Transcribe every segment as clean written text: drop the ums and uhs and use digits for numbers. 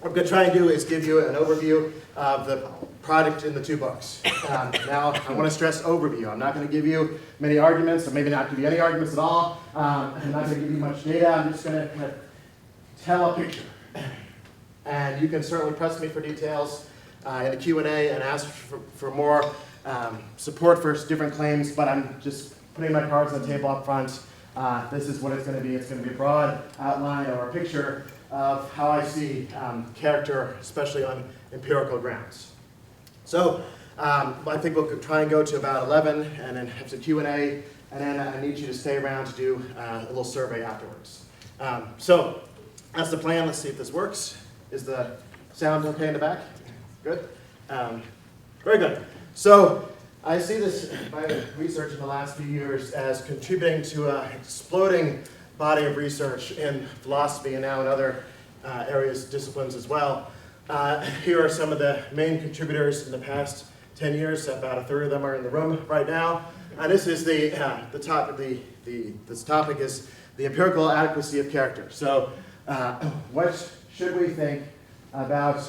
what I'm going to try and do is give you an overview of the product in the two books. Now, I want to stress overview. I'm not going to give you many arguments, or maybe not give you any arguments at all. I'm not going to give you much data. I'm just going to kind of tell a picture. And you can certainly press me for details in the Q&A and ask for more support for different claims, but I'm just putting my cards on the table up front. This is what it's going to be. It's going to be a broad outline or a picture of how I see character, especially on empirical grounds. So I think we'll try and go to about 11 and then have some Q&A, and then I need you to stay around to do a little survey afterwards. So that's the plan. Let's see if this works. Is the sound okay in the back? Good? Very good. So I see this by research in the last few years as contributing to an exploding body of research in philosophy and now in other areas, disciplines as well. Here are some of the main contributors in the past 10 years. About a third of them are in the room right now. This is the topic. This topic is the empirical adequacy of character. So, what should we think about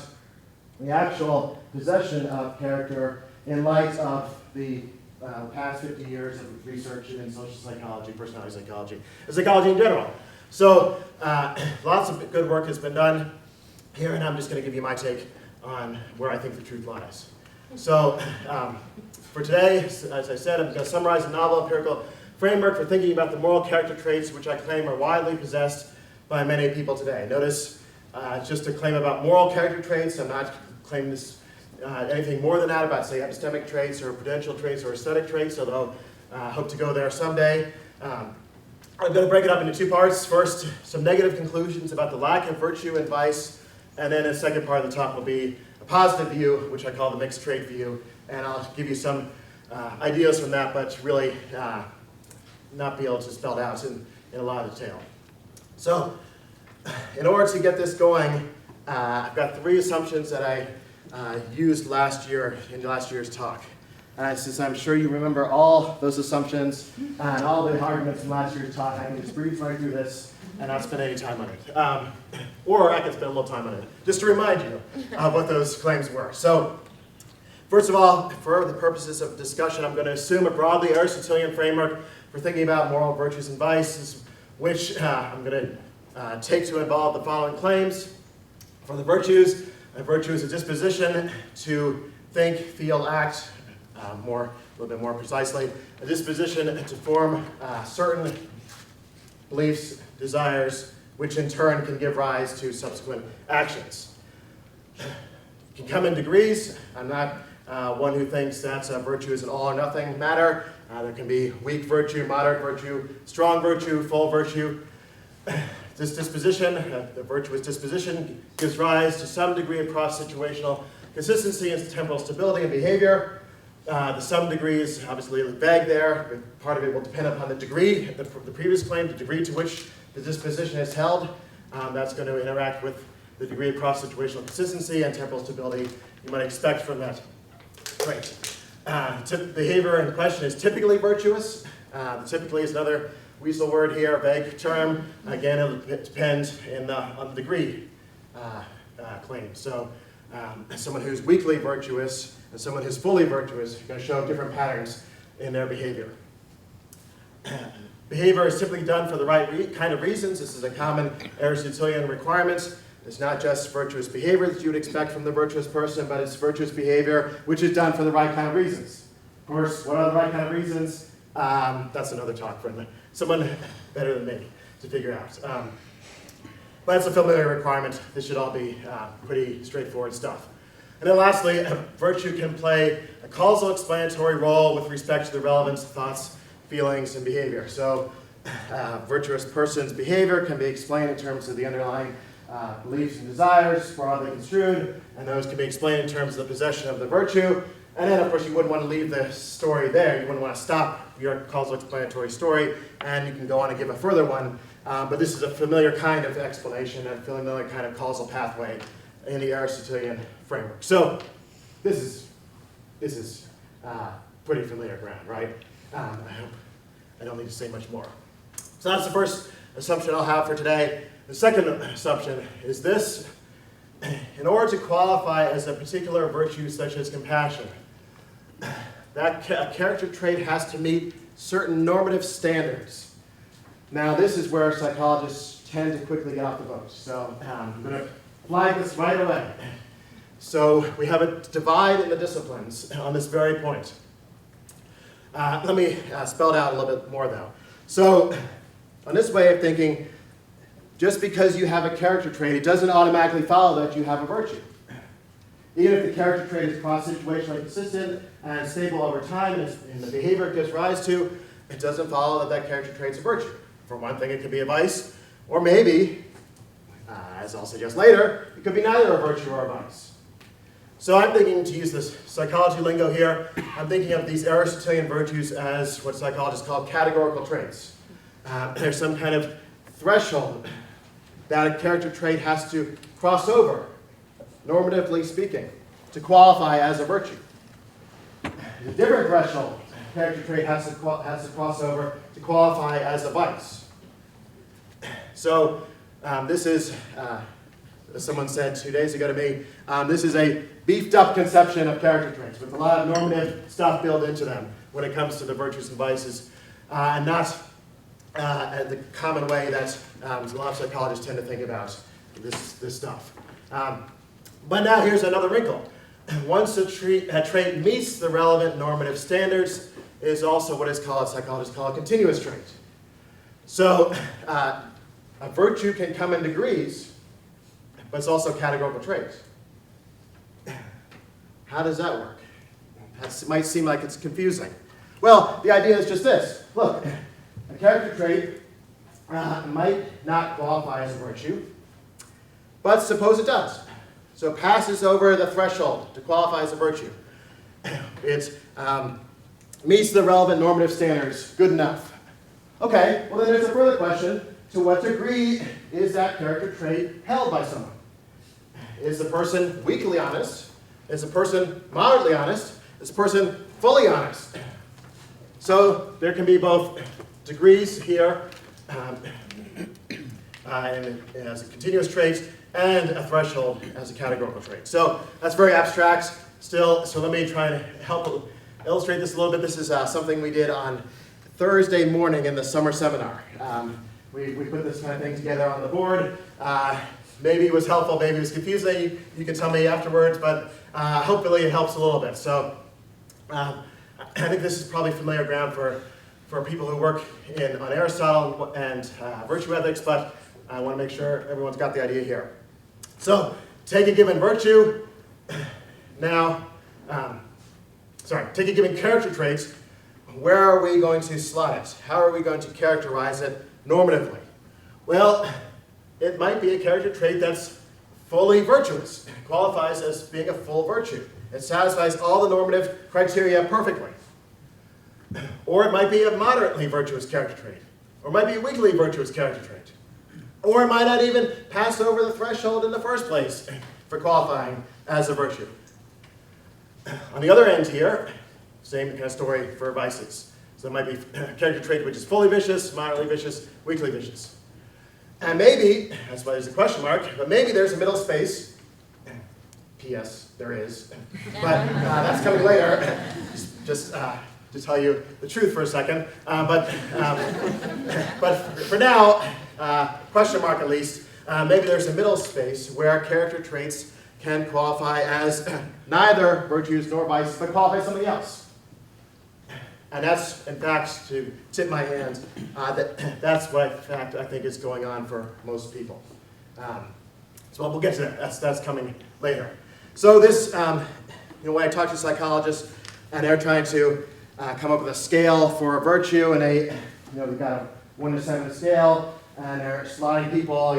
the actual possession of character in light of the past 50 years of research in social psychology, personality psychology, and psychology in general? So, lots of good work has been done here, and I'm just going to give you my take on where I think the truth lies. So, for today, as I said, I'm going to summarize a novel empirical framework for thinking about the moral character traits which I claim are widely possessed by many people today. Notice, it's just a claim about moral character traits. I'm not claiming this anything more than that about, say, epistemic traits or prudential traits or aesthetic traits, although I hope to go there someday. I'm going to break it up into two parts. First, some negative conclusions about the lack of virtue and vice, and then the second part of the talk will be a positive view, which I call the mixed trait view, and I'll give you some ideas from that, but really not be able to spell it out in a lot of detail. So, in order to get this going, I've got three assumptions that I used last year in last year's talk. Since I'm sure you remember all those assumptions and all the arguments from last year's talk, I can just breeze right through this and not spend any time on it. Or I can spend a little time on it, just to remind you of what those claims were. So, first of all, for the purposes of discussion, I'm going to assume a broadly Aristotelian framework for thinking about moral virtues and vices, which I'm going to take to involve the following claims. For the virtues, a virtue is a disposition to think, feel, act, a little bit more precisely, a disposition to form certain beliefs, desires, which in turn can give rise to subsequent actions. It can come in degrees. I'm not one who thinks that virtue is an all or nothing matter. There can be weak virtue, moderate virtue, strong virtue, full virtue. This disposition, the virtuous disposition, gives rise to some degree of cross-situational consistency and temporal stability in behavior. The some degree is obviously vague there. Part of it will depend upon the degree, the previous claim, the degree to which the disposition is held. That's going to interact with the degree of cross-situational consistency and temporal stability you might expect from that trait. Behavior in question is typically virtuous. Typically is another weasel word here, vague term. Again, it depends on the degree claim. So someone who's weakly virtuous and someone who's fully virtuous are going to show different patterns in their behavior. Behavior is typically done for the right kind of reasons. This is a common Aristotelian requirement. It's not just virtuous behavior that you would expect from the virtuous person, but it's virtuous behavior which is done for the right kind of reasons. Of course, what are the right kind of reasons? That's another talk for someone better than me to figure out. But it's a familiar requirement. This should all be pretty straightforward stuff. And then lastly, virtue can play a causal explanatory role with respect to the relevance of thoughts, feelings, and behavior. So virtuous person's behavior can be explained in terms of the underlying beliefs and desires, broadly construed, and those can be explained in terms of the possession of the virtue. And then, of course, you wouldn't want to leave the story there. You wouldn't want to stop your causal explanatory story, and you can go on and give a further one. But this is a familiar kind of explanation, a familiar kind of causal pathway in the Aristotelian framework. So this is pretty familiar ground, right? I hope I don't need to say much more. So that's the first assumption I'll have for today. The second assumption is this. in order to qualify as a particular virtue such as compassion, that character trait has to meet certain normative standards. Now, this is where psychologists tend to quickly get off the boat. So I'm going to flag this right away. So we have a divide in the disciplines on this very point. Let me spell it out a little bit more, though. So on this way of thinking, just because you have a character trait, it doesn't automatically follow that you have a virtue. Even if the character trait is cross-situationally consistent and stable over time, and the behavior it gives rise to, it doesn't follow that that character trait's a virtue. For one thing, it could be a vice, or maybe, as I'll suggest later, it could be neither a virtue or a vice. So I'm thinking, to use this psychology lingo here, I'm thinking of these Aristotelian virtues as what psychologists call categorical traits. There's some kind of threshold that a character trait has to cross over, normatively speaking, to qualify as a virtue. A different threshold a character trait has to cross over to qualify as a vice. So this is, as someone said 2 days ago to me, this is a beefed up conception of character traits with a lot of normative stuff built into them when it comes to the virtues and vices, and not the common way that a lot of psychologists tend to think about this stuff. But now here's another wrinkle. Once a trait meets the relevant normative standards, it is also what is called, psychologists call a continuous trait. So a virtue can come in degrees, but it's also a categorical trait. How does that work? That might seem like it's confusing. Well, the idea is just this. Look, a character trait might not qualify as a virtue, but suppose it does. So it passes over the threshold to qualify as a virtue. It meets the relevant normative standards, good enough. Okay, well then there's a further question. To what degree is that character trait held by someone? Is the person weakly honest? Is the person moderately honest? Is the person fully honest? So there can be both degrees here as a continuous trait and a threshold as a categorical trait. So that's very abstract still, so let me try and help illustrate this a little bit. This is something we did on Thursday morning in the summer seminar. We put this kind of thing together on the board. Maybe it was helpful, maybe it was confusing. You can tell me afterwards, but hopefully it helps a little bit. So I think this is probably familiar ground for people who work on Aristotle and virtue ethics, but I want to make sure everyone's got the idea here. So take a given virtue. Now, take a given character trait. Where are we going to slot it? How are we going to characterize it normatively? Well, it might be a character trait that's fully virtuous. It qualifies as being a full virtue. It satisfies all the normative criteria perfectly. Or it might be a moderately virtuous character trait. Or it might be a weakly virtuous character trait. Or it might not even pass over the threshold in the first place for qualifying as a virtue. On the other end here, same kind of story for vices. So it might be a character trait which is fully vicious, moderately vicious, weakly vicious. And maybe, that's why there's a question mark, but maybe there's a middle space. P.S. there is. But that's coming later. Just to tell you the truth for a second. But for now, question mark at least, maybe there's a middle space where character traits can qualify as neither virtues nor vices, but qualify as something else. And that's, in fact, to tip my hand, that's what, in fact, I think is going on for most people. So we'll get to that. That's coming later. So this, when I talk to psychologists, and they're trying to come up with a scale for a virtue, and they've got a 1 to 7 scale, and they're slotting people,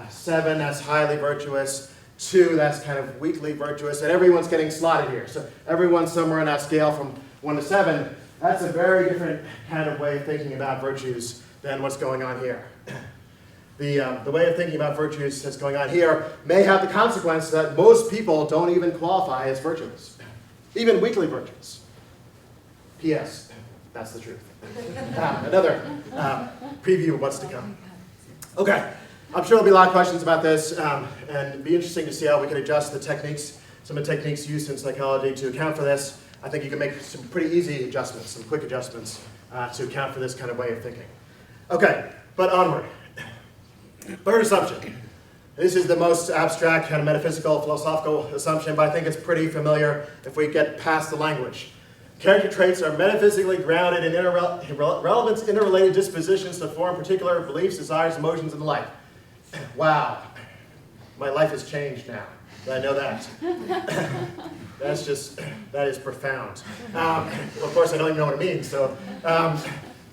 7, that's highly virtuous, 2, that's kind of weakly virtuous, and everyone's getting slotted here. So everyone's somewhere on that scale from 1 to 7. That's a very different kind of way of thinking about virtues than what's going on here. The way of thinking about virtues that's going on here may have the consequence that most people don't even qualify as virtuous, even weakly virtuous. P.S. That's the truth. Another preview of what's to come. Okay, I'm sure there'll be a lot of questions about this, and it'd be interesting to see how we can adjust the techniques, some of the techniques used in psychology to account for this. I think you can make some pretty easy adjustments, some quick adjustments to account for this kind of way of thinking. Okay, but onward. Third assumption. This is the most abstract, kind of metaphysical, philosophical assumption, but I think it's pretty familiar if we get past the language. Character traits are metaphysically grounded in relevant, interrelated dispositions to form particular beliefs, desires, emotions, and the like. Wow, my life has changed now. I know that. That is profound. Of course, I don't even know what it means, so, but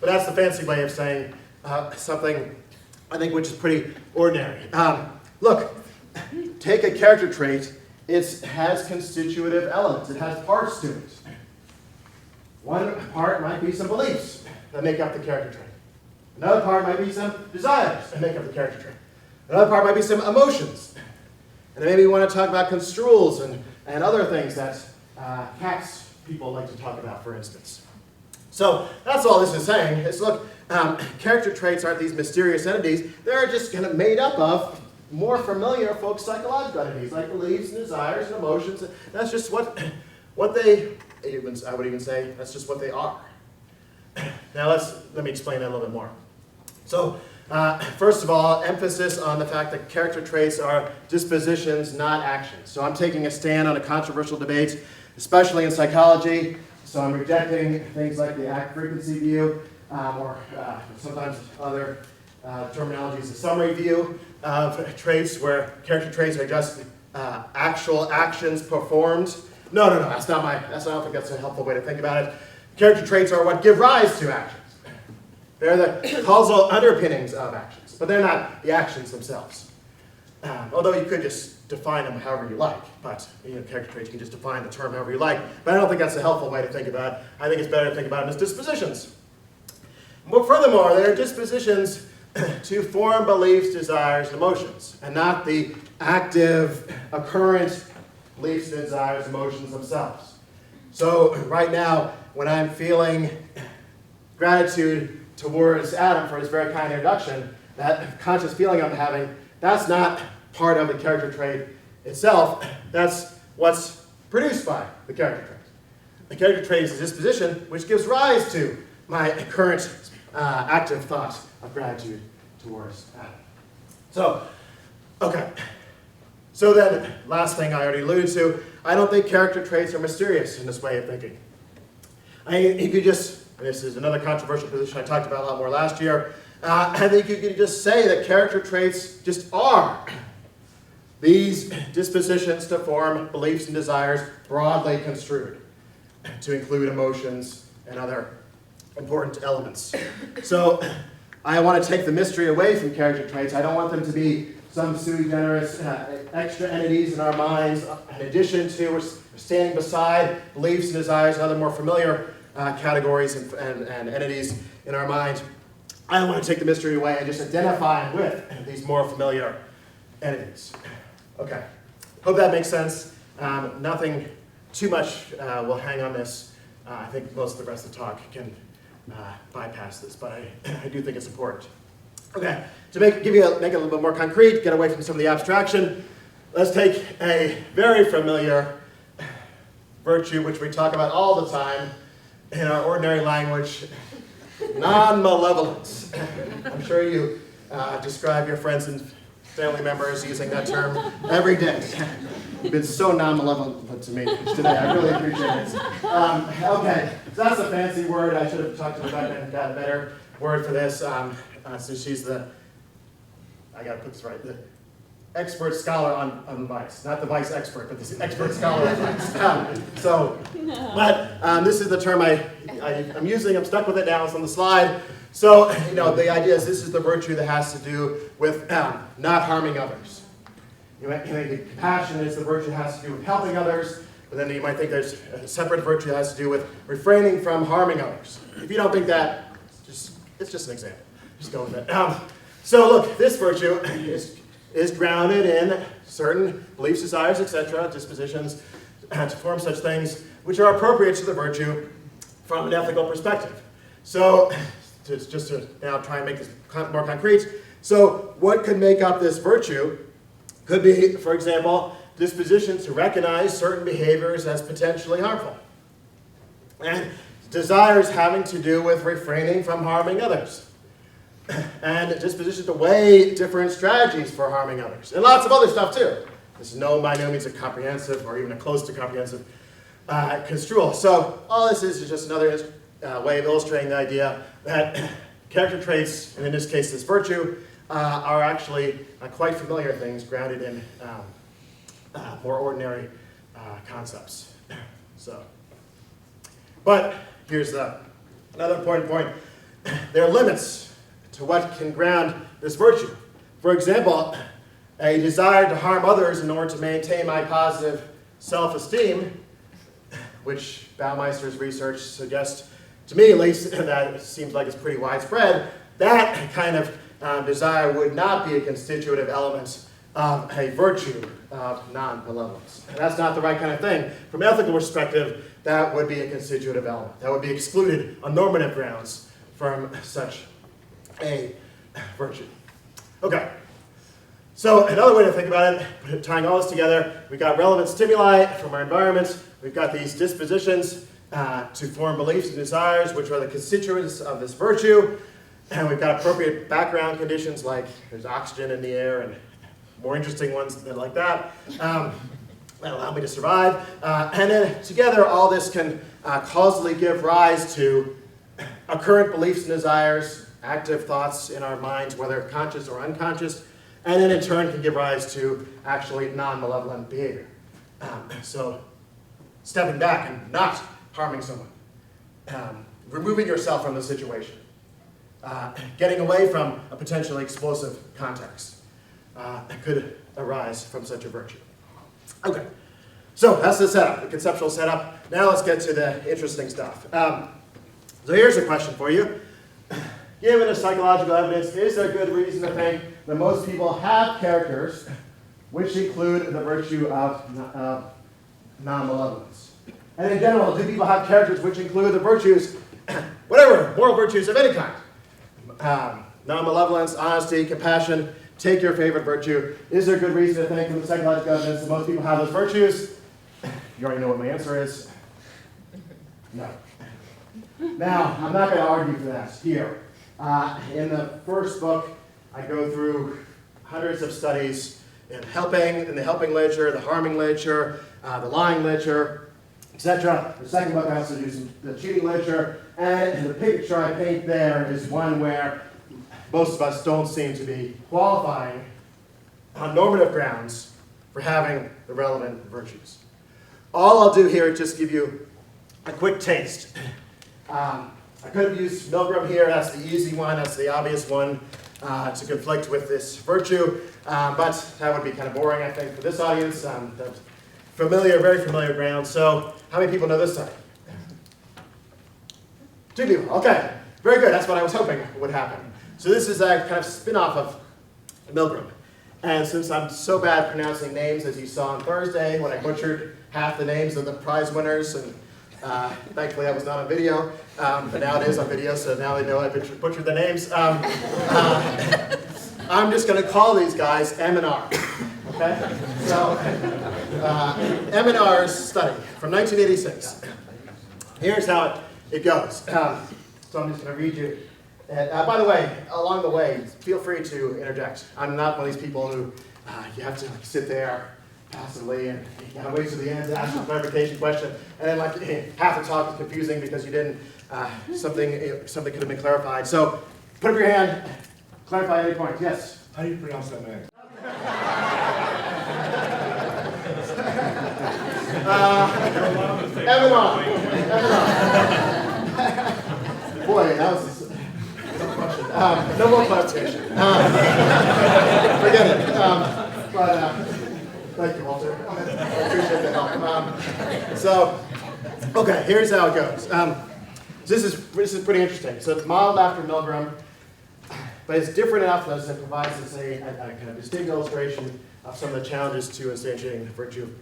that's the fancy way of saying something, I think, which is pretty ordinary. Look, take a character trait, it has constitutive elements, it has parts to it. One part might be some beliefs that make up the character trait. Another part might be some desires that make up the character trait. Another part might be some emotions. And then maybe you want to talk about construals and other things that CAPS people like to talk about, for instance. So that's all this is saying, is look, character traits aren't these mysterious entities, they're just kind of made up of more familiar folks' psychological entities, like beliefs and desires and emotions. That's just what they, I would even say, that's just what they are. Now let me explain that a little bit more. So, first of all, emphasis on the fact that character traits are dispositions, not actions. So I'm taking a stand on a controversial debate, especially in psychology. So I'm rejecting things like the act frequency view, or sometimes other terminologies, the summary view of traits, where character traits are just actual actions performed. No, I don't think that's a helpful way to think about it. Character traits are what give rise to actions. They're the causal underpinnings of actions, but they're not the actions themselves. Although you could just define them however you like, but character traits, you can just define the term however you like, but I don't think that's a helpful way to think about it. I think it's better to think about them as dispositions. But furthermore, they're dispositions to form beliefs, desires, and emotions, and not the active, occurrent beliefs, desires, emotions themselves. So right now, when I'm feeling gratitude towards Adam for his very kind introduction, that conscious feeling I'm having, that's not part of the character trait itself. That's what's produced by the character trait. The character trait is a disposition which gives rise to my current active thought of gratitude towards Adam. So, okay. So then, last thing I already alluded to, I don't think character traits are mysterious in this way of thinking. You could just, this is another controversial position I talked about a lot more last year, I think you could just say that character traits just are these dispositions to form beliefs and desires broadly construed, to include emotions and other important elements. So I want to take the mystery away from character traits. I don't want them to be some sui generis extra entities in our minds, in addition to or standing beside beliefs and desires and other more familiar categories and entities in our mind. I want to take the mystery away and just identify with these more familiar entities. Okay, hope that makes sense. Nothing too much will hang on this. I think most of the rest of the talk can bypass this, but I do think it's important. Okay, to make it a little bit more concrete, get away from some of the abstraction, let's take a very familiar virtue which we talk about all the time in our ordinary language, non-malevolence. I'm sure you describe your friends and family members using that term every day. You've been so non-malevolent to me today. I really appreciate it. Okay, so that's a fancy word. I should have talked to Rebecca and got a better word for this. So she's the, I got to put this right, the expert scholar on vice. Not the vice expert, but the expert scholar on vice. But this is the term I'm using. I'm stuck with it now. It's on the slide. So, the idea is this is the virtue that has to do with not harming others. Compassion is the virtue that has to do with helping others, but then you might think there's a separate virtue that has to do with refraining from harming others. If you don't think that, it's just an example. Just go with it. So look, this virtue is grounded in certain beliefs, desires, etc., dispositions to form such things which are appropriate to the virtue from an ethical perspective. So, just to now try and make this more concrete, So what could make up this virtue could be, for example, disposition to recognize certain behaviors as potentially harmful. And desires having to do with refraining from harming others. And a disposition to weigh different strategies for harming others. And lots of other stuff too. This is by no means a comprehensive or even a close to comprehensive construal. So all this is just another way of illustrating the idea that character traits, and in this case this virtue, are actually quite familiar things grounded in more ordinary concepts. But here's another important point. There are limits to what can ground this virtue. For example, a desire to harm others in order to maintain my positive self-esteem, which Baumeister's research suggests, to me at least, that it seems like it's pretty widespread, that kind of desire would not be a constitutive element of a virtue of non-malevolence. And that's not the right kind of thing. From an ethical perspective, that would be a constitutive element. That would be excluded on normative grounds from such a virtue. Okay. So another way to think about it, tying all this together, we've got relevant stimuli from our environment. We've got these dispositions to form beliefs and desires, which are the constituents of this virtue. And we've got appropriate background conditions, like there's oxygen in the air and more interesting ones than like that that allow me to survive. And then together, all this can causally give rise to occurrent beliefs and desires, active thoughts in our minds, whether conscious or unconscious, and then in turn can give rise to actually non-malevolent behavior. So stepping back and not harming someone, removing yourself from the situation, getting away from a potentially explosive context could arise from such a virtue. Okay, so that's the setup, the conceptual setup. Now let's get to the interesting stuff. So here's a question for you. Given the psychological evidence, is there good reason to think that most people have characters which include the virtue of non-malevolence? And in general, do people have characters which include the virtues, whatever, moral virtues of any kind? Non-malevolence, honesty, compassion, take your favorite virtue. Is there good reason to think from the psychological evidence that most people have those virtues? You already know what my answer is. No. Now, I'm not going to argue for that here. In the first book, I go through hundreds of studies in the helping literature, the harming literature, the lying literature, etc. The second book, I also do the cheating literature, and the picture I paint there is one where most of us don't seem to be qualifying on normative grounds for having the relevant virtues. All I'll do here is just give you a quick taste. I could have used Milgram here, that's the easy one, that's the obvious one to conflict with this virtue, but that would be kind of boring, I think, for this audience. That's very familiar ground. So how many people know this study? 2 people, okay. Very good, that's what I was hoping would happen. So this is a kind of spin-off of Milgram. And since I'm so bad pronouncing names, as you saw on Thursday, when I butchered half the names of the prize winners, and thankfully that was not on video, but now it is on video, so now they know I butchered the names. I'm just going to call these guys M and R. Okay? So, M and R's study from 1986. Here's how it goes. So I'm just going to read you. And, by the way, along the way, feel free to interject. I'm not one of these people who you have to sit there passively and you gotta wait to the end to ask a clarification question, and then like half the talk is confusing because you didn't something could have been clarified. So put up your hand, clarify at any point. Yes. How do you pronounce that name? Evan. Boy, that was a tough question. No more clarification. Forget it. But thank you, Walter. I appreciate the help. So, okay, here's how it goes. This is pretty interesting. So it's modeled after Milgram, but it's different enough that it provides us a kind of distinct illustration of some of the challenges to instantiating the virtue of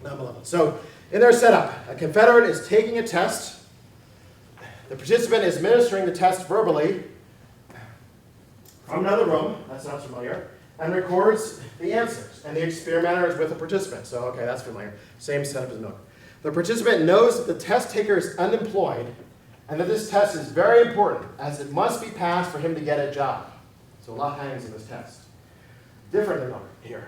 non-malevolence. So in their setup, a confederate is taking a test. The participant is administering the test verbally. from another room, that sounds familiar, and records the answers. And the experimenter is with the participant. So, okay, that's familiar. Same setup as milk. The participant knows that the test taker is unemployed and that this test is very important as it must be passed for him to get a job. So a lot hangs in this test. Different than milk here.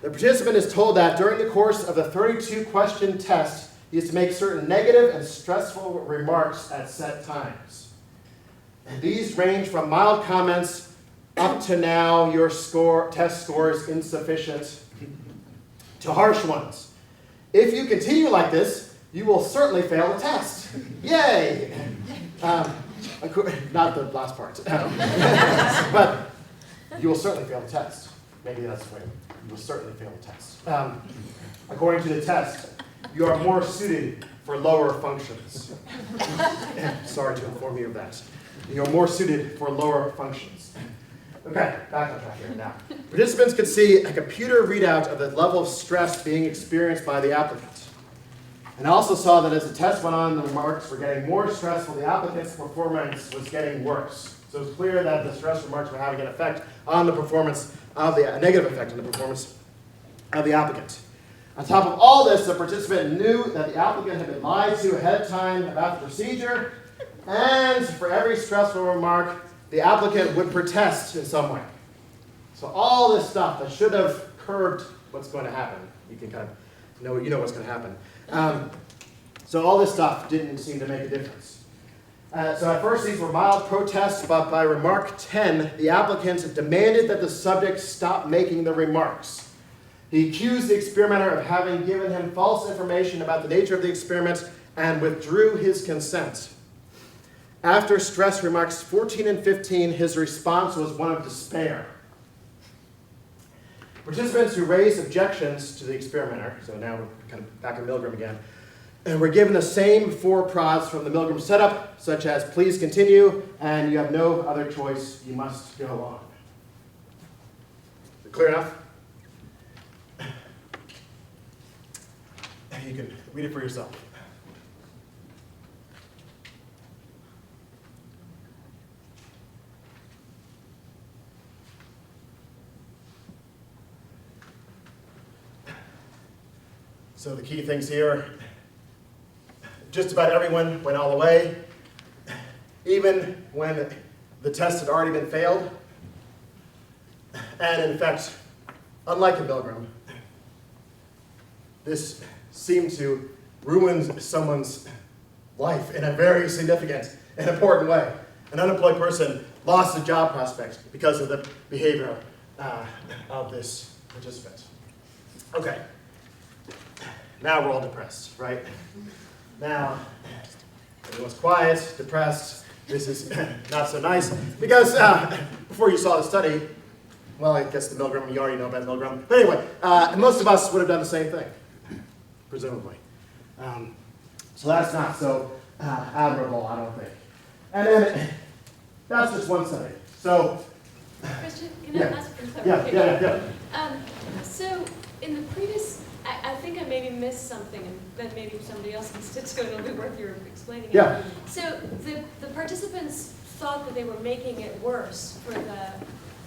The participant is told that during the course of the 32-question test, he is to make certain negative and stressful remarks at set times. And these range from mild comments up to now your test score is insufficient to harsh ones. If you continue like this, you will certainly fail the test. Yay! Not the last part. But you will certainly fail the test. Maybe that's the way. You will certainly fail the test. According to the test, you are more suited for lower functions. Sorry to inform you of that. You are more suited for lower functions. Okay, back on track here now. Participants could see a computer readout of the level of stress being experienced by the applicant. And also saw that as the test went on, the remarks were getting more stressful, the applicant's performance was getting worse. So it's clear that the stress remarks were having an effect on the performance of a negative effect on the performance of the applicant. On top of all this, the participant knew that the applicant had been lied to ahead of time about the procedure, and for every stressful remark, the applicant would protest in some way. So all this stuff that should have curbed what's going to happen, you can kind of know what's going to happen. So all this stuff didn't seem to make a difference. So at first these were mild protests, but by remark 10, the applicant demanded that the subject stop making the remarks. He accused the experimenter of having given him false information about the nature of the experiment and withdrew his consent. After stress remarks 14 and 15, his response was one of despair. Participants who raised objections to the experimenter, so now we're kind of back in Milgram again, and were given the same 4 prods from the Milgram setup, such as please continue, and you have no other choice, you must go on. Clear enough? You can read it for yourself. So the key things here, just about everyone went all the way, even when the test had already been failed. And in fact, unlike in Milgram, this seemed to ruin someone's life in a very significant and important way. An unemployed person lost a job prospect because of the behavior of this participant. Okay. Now we're all depressed, right? Now, everyone's quiet, depressed. This is not so nice. Because before you saw the study, well, I guess the Milgram, you already know about Milgram. But anyway, most of us would have done the same thing, presumably. So that's not so admirable, I don't think. And then, that's just one study. So, Christian, can I ask for clarification? Yeah. So, in the previous, I think I maybe missed something, and then maybe somebody else can stitch to it, and it'll be worth your explaining it. Yeah. So, the participants thought that they were making it worse for the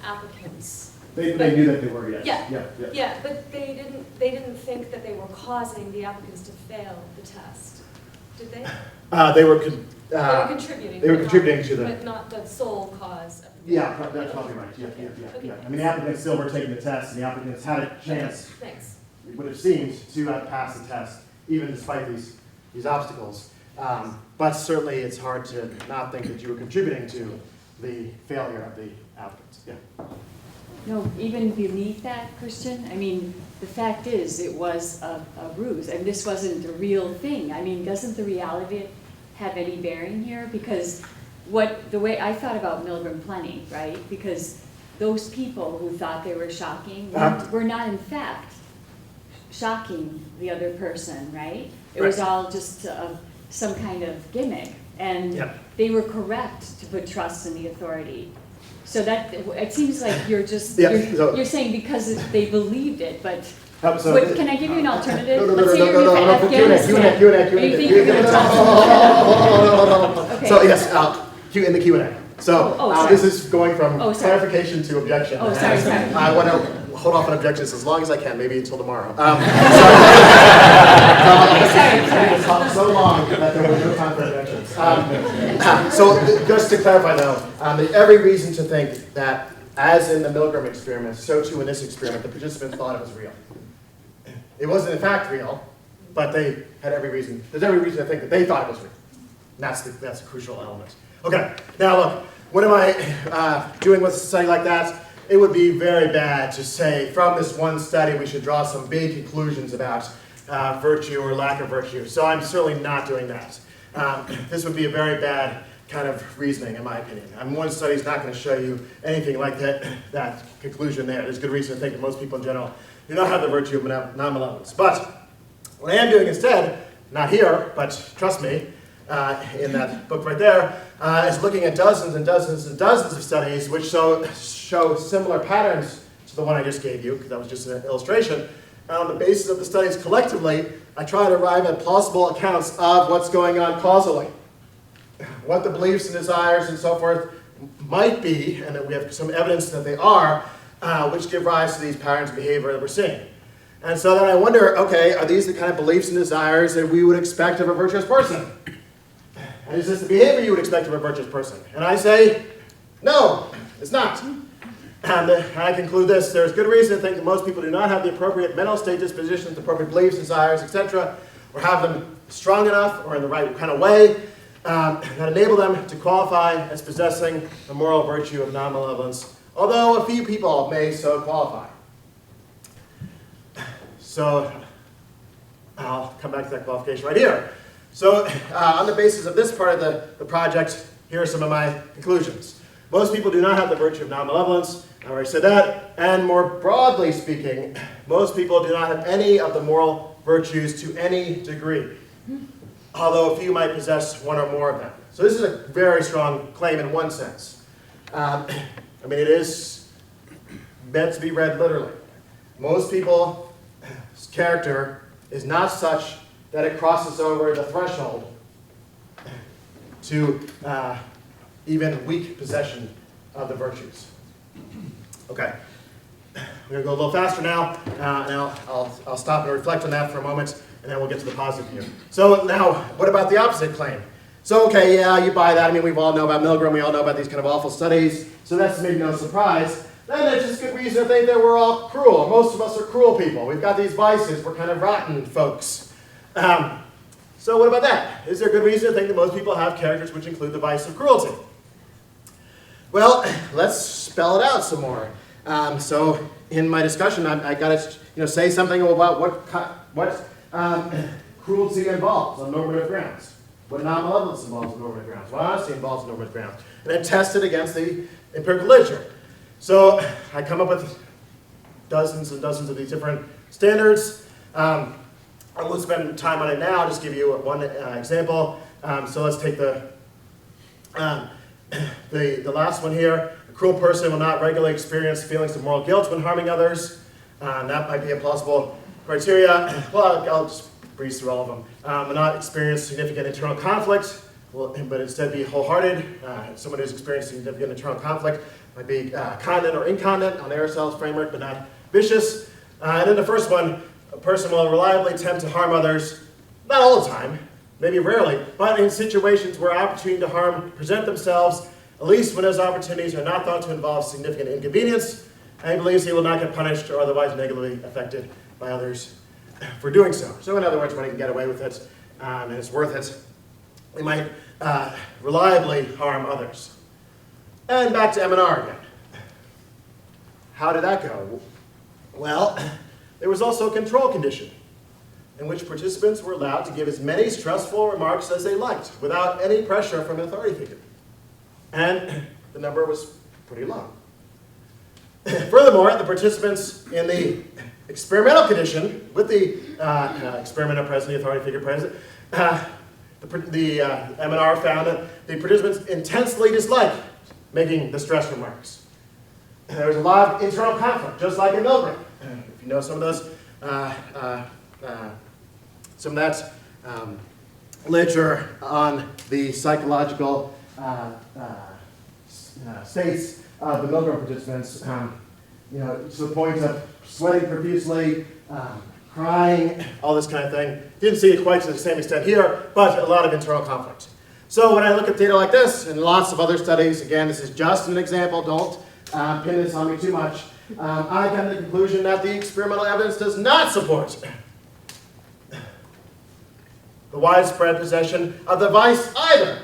applicants. They knew that they were, yes. Yeah, but they didn't think that they were causing the applicants to fail the test, did they? They were contributing. They were contributing to the. But not the sole cause of the Yeah, that's probably right. Yeah. I mean, the applicants still were taking the test, and the applicants had a chance. Thanks. It would have seemed to have passed the test, even despite these obstacles. But certainly, it's hard to not think that you were contributing to the failure of the applicants. Yeah. No, even beneath that, Christian, I mean, the fact is, it was a ruse, and this wasn't a real thing. I mean, doesn't the reality have any bearing here? Because the way I thought about Milgram plenty, right? Because those people who thought they were shocking were not, in fact, shocking the other person, right? It was all just some kind of gimmick, and they were correct to put trust in the authority. So that it seems like you're just you're saying because they believed it, but can I give you an alternative? Let's say you're in Afghanistan. Q&A. You think you're going to talk to Okay. So yes, in the Q&A. So sorry. this is going from Oh, sorry. clarification to objection. Oh, sorry. I want to hold off on objections as long as I can, maybe until tomorrow. Sorry. Talked so long that there was no time for objections. So just to clarify though, there's every reason to think that as in the Milgram experiment, so too in this experiment, the participants thought it was real. It wasn't in fact real, but they had every reason, there's every reason to think that they thought it was real. And that's a crucial element. Okay, now look, what am I doing with a study like that? It would be very bad to say from this one study we should draw some big conclusions about virtue or lack of virtue. So I'm certainly not doing that. This would be a very bad kind of reasoning, in my opinion. One study is not going to show you anything like that conclusion there. There's good reason to think that most people in general do not have the virtue of non-malevolence. But what I am doing instead, not here, but trust me, in that book right there, is looking at dozens and dozens and dozens of studies which show similar patterns to the one I just gave you, because that was just an illustration. And on the basis of the studies collectively, I try to arrive at plausible accounts of what's going on causally. What the beliefs and desires and so forth might be, and that we have some evidence that they are, which give rise to these patterns of behavior that we're seeing. And so then I wonder, okay, are these the kind of beliefs and desires that we would expect of a virtuous person? And is this the behavior you would expect of a virtuous person? And I say, no, it's not. And I conclude this: there's good reason to think that most people do not have the appropriate mental state dispositions, the appropriate beliefs, desires, etc., or have them strong enough or in the right kind of way that enable them to qualify as possessing the moral virtue of non-malevolence, although a few people may so qualify. So I'll come back to that qualification right here. So on the basis of this part of the project, here are some of my conclusions. Most people do not have the virtue of non-malevolence. I already said that. And more broadly speaking, most people do not have any of the moral virtues to any degree, although a few might possess one or more of them. So this is a very strong claim in one sense. I mean, it is meant to be read literally. Most people's character is not such that it crosses over the threshold to even weak possession of the virtues. Okay, we're going to go a little faster now, and I'll stop and reflect on that for a moment, and then we'll get to the positive view. So now, what about the opposite claim? So, okay, yeah, you buy that. I mean, we all know about Milgram. We all know about these kind of awful studies, so that's maybe no surprise. Then there's just good reason to think that we're all cruel. Most of us are cruel people. We've got these vices. We're kind of rotten folks. So what about that? Is there good reason to think that most people have characters which include the vice of cruelty? Well, let's spell it out some more. So in my discussion, I got to say something about what cruelty involves on normative grounds, what non-malevolence involves on normative grounds, what honesty involves on normative grounds, and then test it against the empirical literature. So I come up with dozens and dozens of these different standards. I won't spend time on it now. I'll just give you one example. So let's take the last one here. A cruel person will not regularly experience feelings of moral guilt when harming others. That might be a plausible criteria. Well, I'll just breeze through all of them. Will not experience significant internal conflict, but instead be wholehearted. Someone who's experiencing significant internal conflict might be continent or incontinent on Aristotle's framework, but not vicious. And then the first one, a person will reliably attempt to harm others, not all the time, maybe rarely, but in situations where opportunity to harm present themselves, at least when those opportunities are not thought to involve significant inconvenience, and he believes he will not get punished or otherwise negatively affected by others for doing so. So in other words, when he can get away with it and it's worth it, he might reliably harm others. And back to M&R again. How did that go? Well, there was also a control condition in which participants were allowed to give as many stressful remarks as they liked without any pressure from an authority figure. And the number was pretty low. Furthermore, the participants in the experimental condition, with the experimenter present, the authority figure present, the M&R found that the participants intensely disliked making the stress remarks. There was a lot of internal conflict, just like in Milgram. If you know some of those, some of that literature on the psychological states of the milgram participants, you know, to the point of sweating profusely, crying, all this kind of thing. Didn't see it quite to the same extent here, but a lot of internal conflict. So when I look at data like this, and lots of other studies, again, this is just an example, don't pin this on me too much, I come to the conclusion that the experimental evidence does not support the widespread possession of the vice either.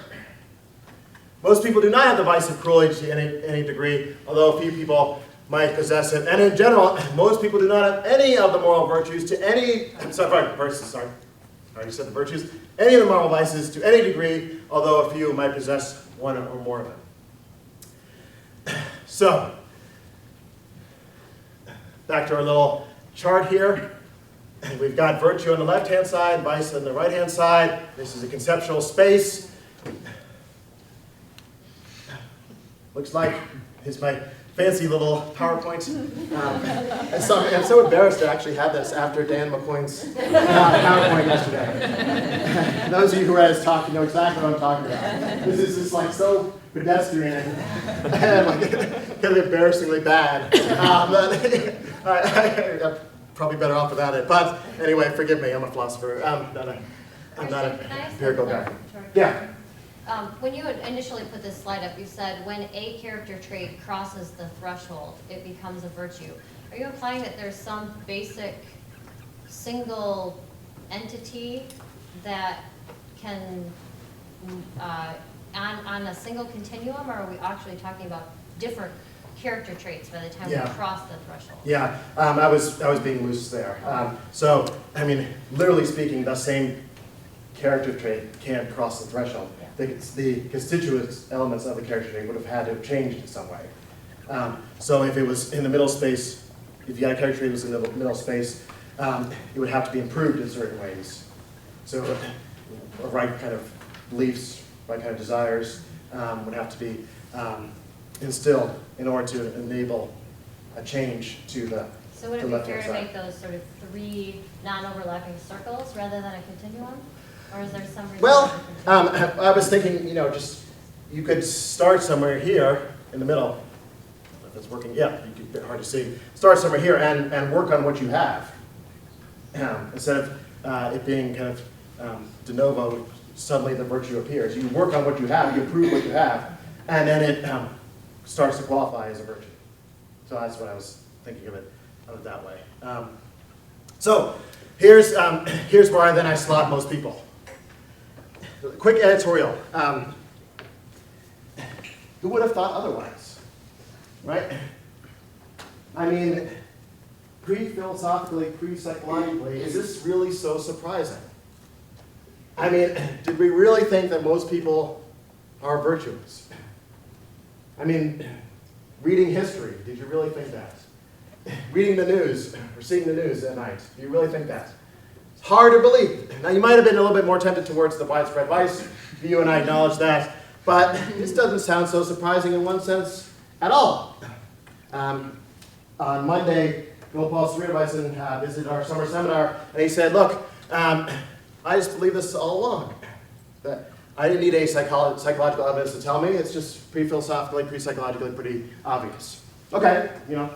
Most people do not have the vice of cruelty to any degree, although a few people might possess it. And in general, most people do not have any of the moral virtues to any, I already said the virtues, any of the moral vices to any degree, although a few might possess one or more of them. So, back to our little chart here. We've got virtue on the left-hand side, vice on the right-hand side. This is a conceptual space. Looks like, here's my fancy little PowerPoint. I'm so embarrassed to actually have this after Dan McCoy's PowerPoint yesterday. Those of you who read his talk know exactly what I'm talking about. This is just like so pedestrian and like, kind of embarrassingly bad. I'm probably better off without it. But anyway, forgive me, I'm a philosopher. I'm not an empirical guy. Yeah. When you had initially put this slide up, you said when a character trait crosses the threshold, it becomes a virtue. Are you implying that there's some basic single entity that can, on a single continuum, or are we actually talking about different character traits by the time we cross the threshold? Yeah, I was being loose there. So, I mean, literally speaking, the same character trait can't cross the threshold. The constituent elements of the character trait would have had to have changed in some way. So if it was in the middle space, if you had a character trait that was in the middle space, it would have to be improved in certain ways. So right kind of beliefs, right kind of desires would have to be instilled in order to enable a change to the So would it be fair to make those sort of 3 non-overlapping circles rather than a continuum? Or is there some reason? Well, I was thinking, you know, just you could start somewhere here in the middle. If it's working, yeah, you could, hard to see. Start somewhere here and work on what you have. Instead of it being kind of de novo, suddenly the virtue appears. You work on what you have, you improve what you have, and then it starts to qualify as a virtue. So that's what I was thinking of it that way. So here's where I slot most people. Quick editorial. Who would have thought otherwise, right? I mean, pre-philosophically, pre-psychologically, is this really so surprising? I mean, did we really think that most people are virtuous? I mean, reading history, did you really think that? Reading the news, or seeing the news at night, do you really think that? It's hard to believe. Now, you might have been a little bit more tempted towards the widespread vice. You and I acknowledge that. But this doesn't sound so surprising in one sense at all. On Monday, Bill Paul Sreenivasan visited our summer seminar, and he said, look, I just believe this all along. That I didn't need any psychological evidence to tell me. It's just pre-philosophically, pre-psychologically pretty obvious. Okay, you know,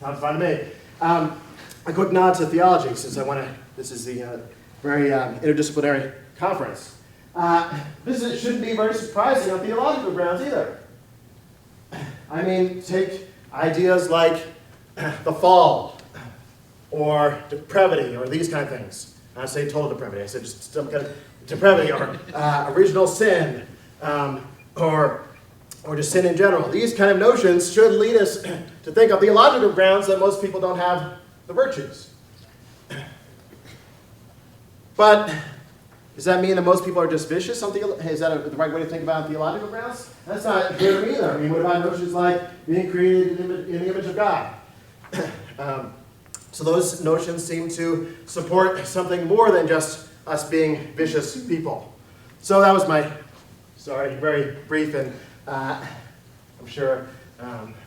sounds fine to me. A quick nod to theology, since this is the very interdisciplinary conference. This shouldn't be very surprising on theological grounds either. I mean, take ideas like the fall, or depravity, or these kind of things. I say total depravity, I said just some kind of depravity, or original sin, or just sin in general. These kind of notions should lead us to think on theological grounds that most people don't have the virtues. But does that mean that most people are just vicious? Is that the right way to think about it on theological grounds? That's not clear to me either. I mean, what about notions like being created in the image of God? So those notions seem to support something more than just us being vicious people. So that was my, very brief and I'm sure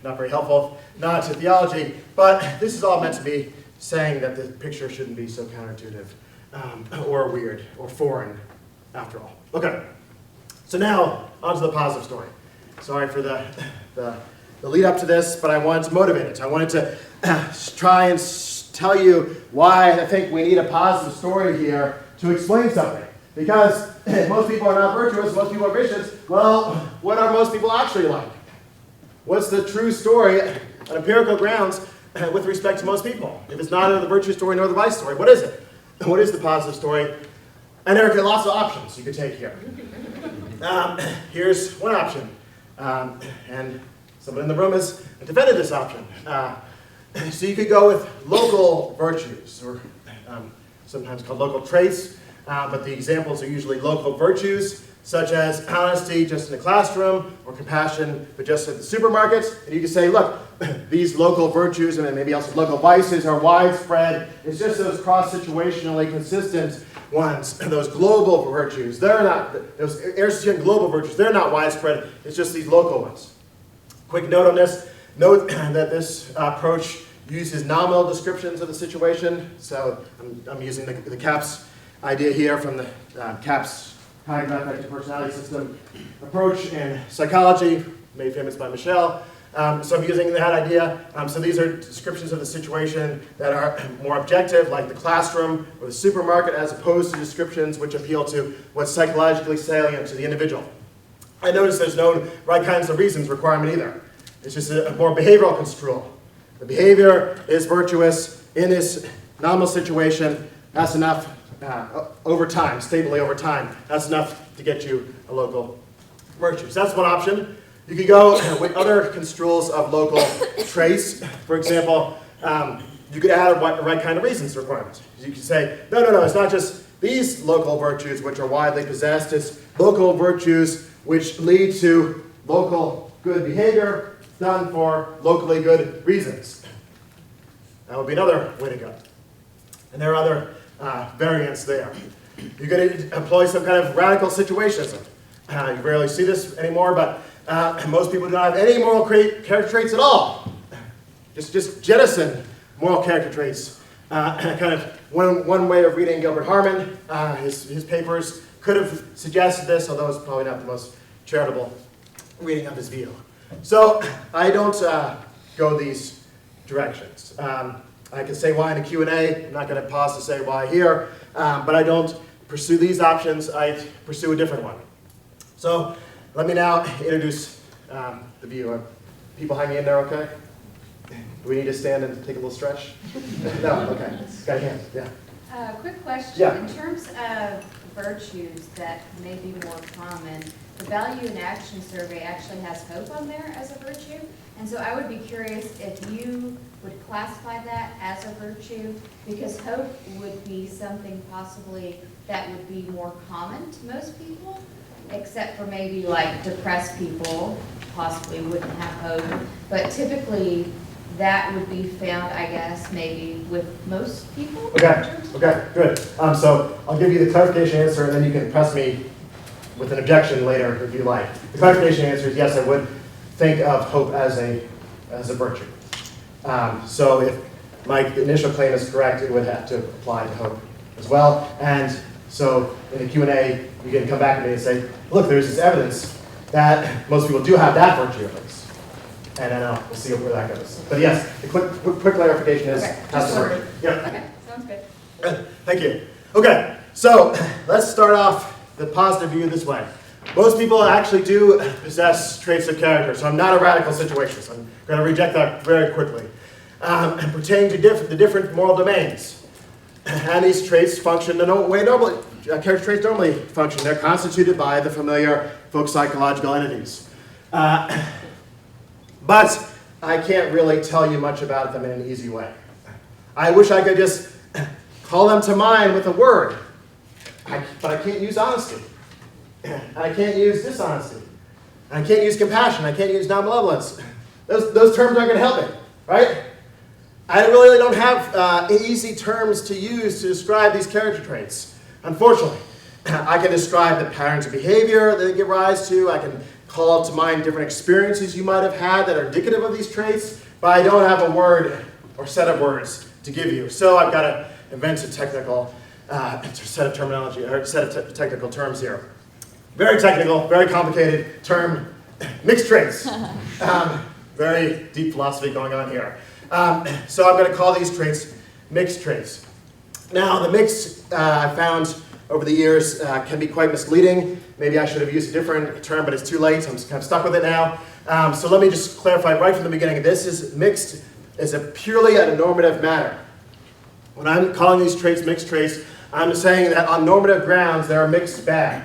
not very helpful nod to theology, but this is all meant to be saying that the picture shouldn't be so counterintuitive or weird or foreign after all. Okay, so now on to the positive story. sorry for the lead up to this, but I wanted to motivate it. I wanted to try and tell you why I think we need a positive story here to explain something. Because most people are not virtuous, most people are vicious. Well, what are most people actually like? What's the true story on empirical grounds with respect to most people? If it's neither the virtue story nor the vice story, what is it? What is the positive story? And there are lots of options you could take here. Here's one option. And someone in the room has defended this option. So you could go with local virtues, or sometimes called local traits, but the examples are usually local virtues, such as honesty just in the classroom, or compassion but just at the supermarket. And you can say, look, these local virtues, and maybe also local vices, are widespread. It's just those cross-situationally consistent ones, those global virtues. They're not, those Aristotelian global virtues, they're not widespread. It's just these local ones. Quick note on this. Note that this approach uses nominal descriptions of the situation. So I'm using the CAPS idea here from the CAPS Cognitive Affective Personality System approach in psychology, made famous by Michel. So I'm using that idea. So these are descriptions of the situation that are more objective, like the classroom or the supermarket, as opposed to descriptions which appeal to what's psychologically salient to the individual. I notice there's no right kinds of reasons requirement either. It's just a more behavioral construal. The behavior is virtuous in this nominal situation. That's enough over time, stably over time. That's enough to get you a local virtue. So that's one option. You could go with other construals of local traits. For example, you could add a right kind of reasons requirement. You could say, no, it's not just these local virtues which are widely possessed. It's local virtues which lead to local good behavior done for locally good reasons. That would be another way to go. And there are other variants there. You could employ some kind of radical situationism. You rarely see this anymore, but most people do not have any moral character traits at all. Just jettison moral character traits. Kind of one way of reading Gilbert Harman, his papers could have suggested this, although it's probably not the most charitable reading of his view. So I don't go these directions. I can say why in a Q&A. I'm not going to pause to say why here. But I don't pursue these options. I pursue a different one. So let me now introduce the view. Are people behind me in there okay? Do we need to stand and take a little stretch? No? Okay. Got a hand? Yeah. Quick question. Yeah. In terms of virtues that may be more common, the Value in Action survey actually has hope on there as a virtue. And so I would be curious if you would classify that as a virtue, because hope would be something possibly that would be more common to most people, except for maybe like depressed people possibly wouldn't have hope. But typically that would be found, I guess, maybe with most people. Okay, good. So I'll give you the clarification answer, and then you can press me with an objection later if you like. The clarification answer is yes, I would think of hope as a virtue. So if my initial claim is correct, it would have to apply to hope as well. And so in the Q&A, you can come back to me and say, look, there's this evidence that most people do have that virtue of this. And then we'll see where that goes. But yes, the quick clarification is that's the virtue. Yeah. Okay, sounds good. Thank you. Okay, so let's start off the positive view this way. Most people actually do possess traits of character, so I'm not a radical situationist. I'm going to reject that very quickly. And pertain to the different moral domains. And these traits function the way normally, character traits normally function. They're constituted by the familiar folk psychological entities. But I can't really tell you much about them in an easy way. I wish I could just call them to mind with a word. But I can't use honesty. And I can't use dishonesty. And I can't use compassion. I can't use non-malevolence. Those terms aren't going to help me, right? I really don't have easy terms to use to describe these character traits, unfortunately. I can describe the patterns of behavior that they give rise to. I can call to mind different experiences you might have had that are indicative of these traits, but I don't have a word or set of words to give you. So I've got to invent a technical set of technical terms here. Very technical, very complicated term Mixed traits. Very deep philosophy going on here. So I'm going to call these traits mixed traits. Now, the mix I found over the years can be quite misleading. Maybe I should have used a different term, but it's too late. I'm kind of stuck with it now. So let me just clarify right from the beginning. This is mixed is purely a normative matter. When I'm calling these traits mixed traits, I'm saying that on normative grounds, they're a mixed bag.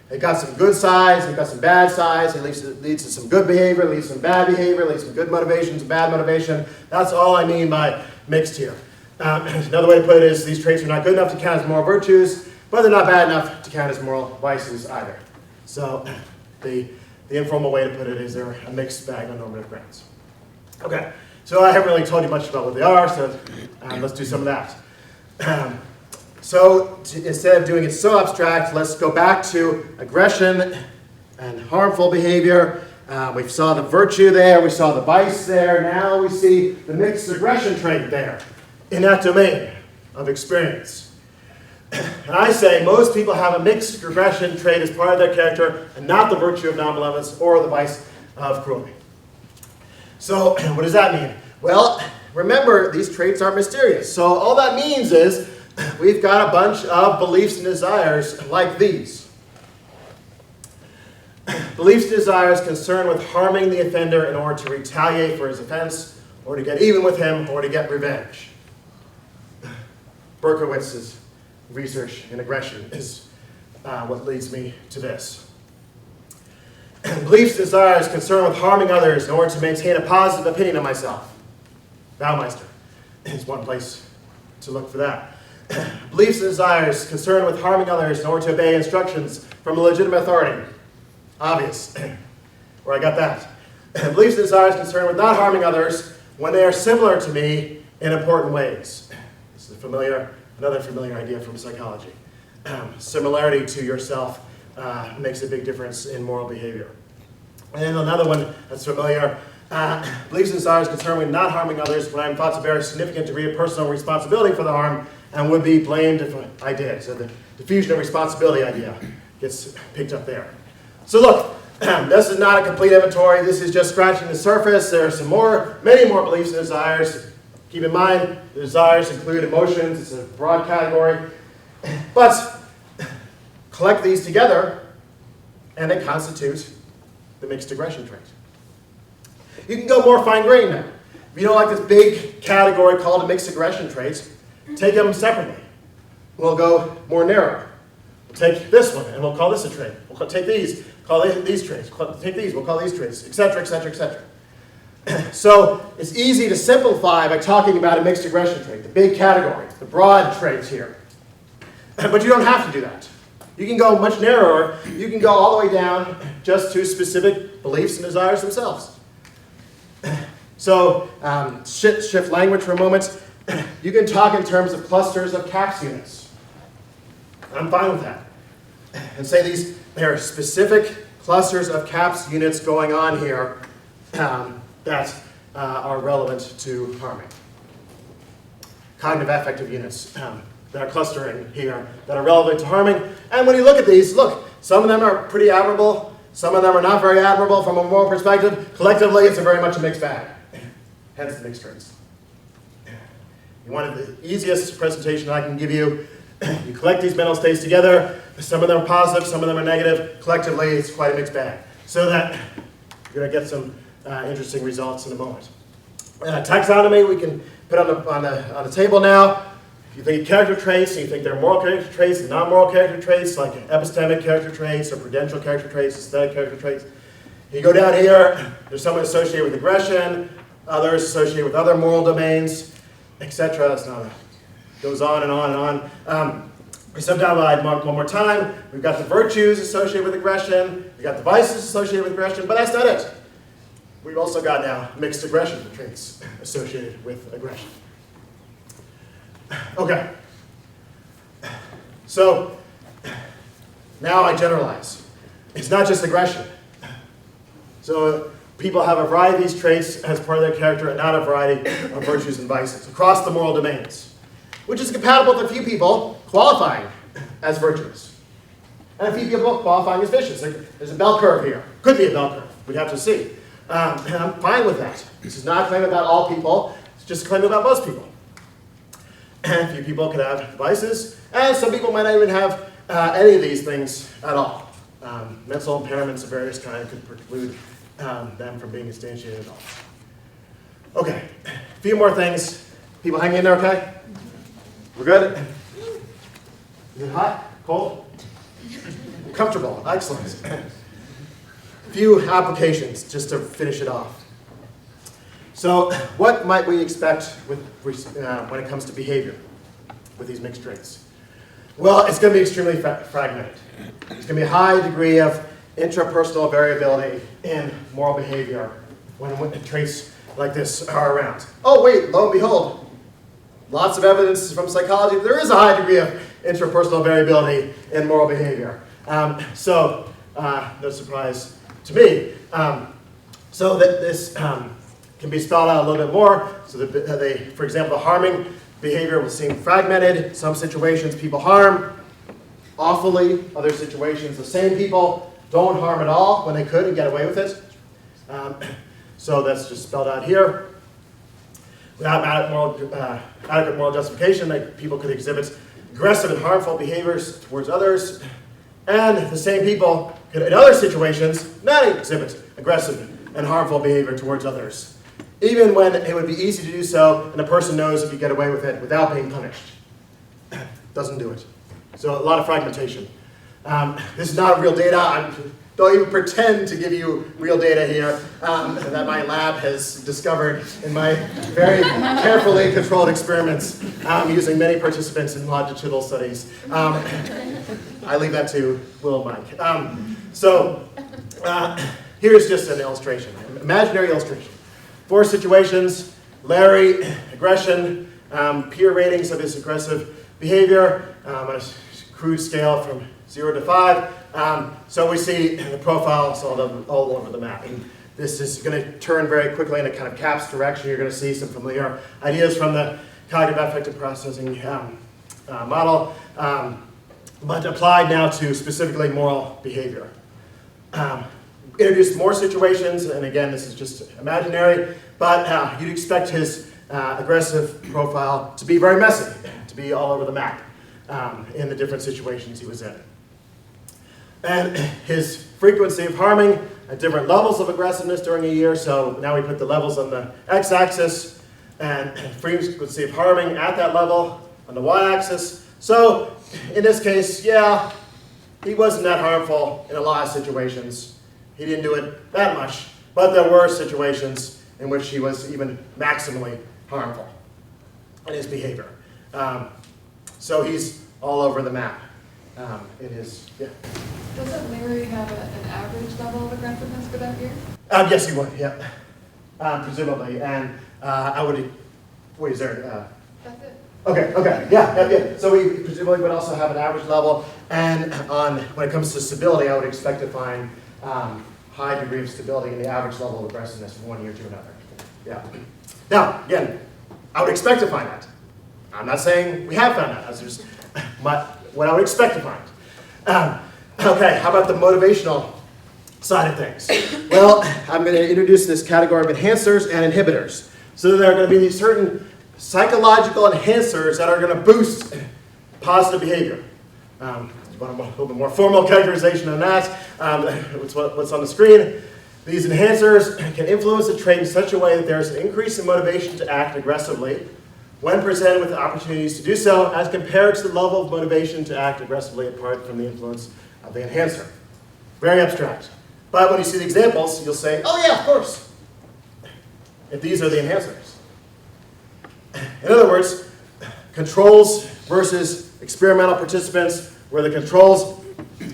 They've got some good sides, they've got some bad sides, it leads to some good behavior, leads to some bad behavior, leads to some good motivation, some bad motivation. That's all I mean by mixed here. Another way to put it is these traits are not good enough to count as moral virtues, but they're not bad enough to count as moral vices either. So the informal way to put it is they're a mixed bag on normative grounds. Okay, so I haven't really told you much about what they are, so let's do some of that. Instead of doing it so abstract, let's go back to aggression and harmful behavior. We saw the virtue there, we saw the vice there, now we see the mixed aggression trait there in that domain of experience. And I say most people have a mixed aggression trait as part of their character and not the virtue of non-malevolence or the vice of cruelty. So what does that mean? Well, remember, these traits are mysterious. So all that means is we've got a bunch of beliefs and desires like these. Beliefs and desires concerned with harming the offender in order to retaliate for his offense, or to get even with him, or to get revenge. Berkowitz's research in aggression is what leads me to this. Beliefs and desires concerned with harming others in order to maintain a positive opinion of myself. Baumeister is one place to look for that. Beliefs and desires concerned with harming others in order to obey instructions from a legitimate authority. Obvious. Where I got that. Beliefs and desires concerned with not harming others when they are similar to me in important ways. This is another familiar idea from psychology. Similarity to yourself makes a big difference in moral behavior. And another one that's familiar, beliefs and desires concerned with not harming others when I'm thought to bear a significant degree of personal responsibility for the harm and would be blamed if I did. So the diffusion of responsibility idea gets picked up there. So look, this is not a complete inventory. This is just scratching the surface. There are many more beliefs and desires. Keep in mind, the desires include emotions. It's a broad category. But collect these together, and they constitute the mixed aggression trait. You can go more fine-grained now. If you don't like this big category called a mixed aggression traits, take them separately. We'll go more narrow. We'll take this one, and we'll call this a trait. We'll take these, call these traits. Take these, we'll call these traits, etc., etc., etc. So it's easy to simplify by talking about a mixed aggression trait, the big category, the broad traits here. But you don't have to do that. You can go much narrower. You can go all the way down just to specific beliefs and desires themselves. So shift language for a moment. You can talk in terms of clusters of CAPS units. I'm fine with that. And say there are specific clusters of CAPS units going on here that are relevant to harming. Cognitive affective units that are clustering here that are relevant to harming. And when you look at these, look, some of them are pretty admirable, some of them are not very admirable from a moral perspective. Collectively, it's very much a mixed bag. Hence the mixed traits. One of the easiest presentation I can give you, you collect these mental states together, some of them are positive, some of them are negative. Collectively, it's quite a mixed bag. So that you're going to get some interesting results in a moment. Taxonomy we can put on the table now. If you think of character traits, and you think there are moral character traits and non-moral character traits, like epistemic character traits or prudential character traits, aesthetic character traits. You go down here, there's some associated with aggression, others associated with other moral domains, etc. Goes on and on and on. We subdivide one more time. We've got the virtues associated with aggression. We've got the vices associated with aggression, but that's not it. We've also got now mixed aggression traits associated with aggression. Okay. So now I generalize. It's not just aggression. So people have a variety of these traits as part of their character and not a variety of virtues and vices across the moral domains, which is compatible with a few people qualifying as virtuous and a few people qualifying as vicious. There's a bell curve here. Could be a bell curve. We'd have to see. And I'm fine with that. This is not a claim about all people. It's just a claim about most people. And few people could have vices, and some people might not even have any of these things at all. Mental impairments of various kinds could preclude them from being instantiated adults. Okay, a few more things. People hanging in there okay? We're good? Is it hot? Cold? Comfortable, excellent. Few applications, just to finish it off. So, what might we expect when it comes to behavior with these mixed traits? Well, it's going to be extremely fragmented. There's going to be a high degree of intrapersonal variability in moral behavior when traits like this are around. Oh, wait, lo and behold, lots of evidence from psychology that there is a high degree of intrapersonal variability in moral behavior. No surprise to me. So that this can be spelled out a little bit more. So that for example, the harming behavior will seem fragmented. Some situations people harm awfully. Other situations the same people don't harm at all when they could and get away with it. So that's just spelled out here. Without adequate moral justification, people could exhibit aggressive and harmful behaviors towards others. And the same people could, in other situations, not exhibit aggressive and harmful behavior towards others, even when it would be easy to do so and the person knows if you get away with it without being punished. Doesn't do it. So a lot of fragmentation. This is not real data. I don't even pretend to give you real data here that my lab has discovered in my very carefully controlled experiments using many participants in longitudinal studies. I leave that to Will and Mike. Here's just an illustration, an imaginary illustration. 4 situations: Larry, aggression, peer ratings of his aggressive behavior on a crude scale from 0 to 5. So we see the profiles all over the map. And this is going to turn very quickly in a kind of CAPS direction. You're going to see some familiar ideas from the cognitive affective processing model, but applied now to specifically moral behavior. Introduced more situations, and again, this is just imaginary, but you'd expect his aggressive profile to be very messy, to be all over the map in the different situations he was in. And his frequency of harming at different levels of aggressiveness during a year, so now we put the levels on the x-axis, and frequency of harming at that level on the y-axis. So in this case, yeah, he wasn't that harmful in a lot of situations. He didn't do it that much, but there were situations in which he was even maximally harmful in his behavior. So he's all over the map in his, yeah. Doesn't Larry have an average level of aggressiveness for that year? Yes, he would, yeah. Presumably, and I would, wait, is there, That's it. Okay, yeah. So we presumably would also have an average level, and when it comes to stability, I would expect to find high degree of stability in the average level of aggressiveness from one year to another. Yeah. Now, again, I would expect to find that. I'm not saying we have found that. That's just what I would expect to find. Okay, how about the motivational side of things? Well, I'm going to introduce this category of enhancers and inhibitors. So there are going to be these certain psychological enhancers that are going to boost positive behavior. A little bit more formal characterization than that. What's on the screen. These enhancers can influence a trait in such a way that there's an increase in motivation to act aggressively when presented with opportunities to do so, as compared to the level of motivation to act aggressively apart from the influence of the enhancer. Very abstract. But when you see the examples, you'll say, oh yeah, of course, if these are the enhancers. In other words, controls versus experimental participants, where the controls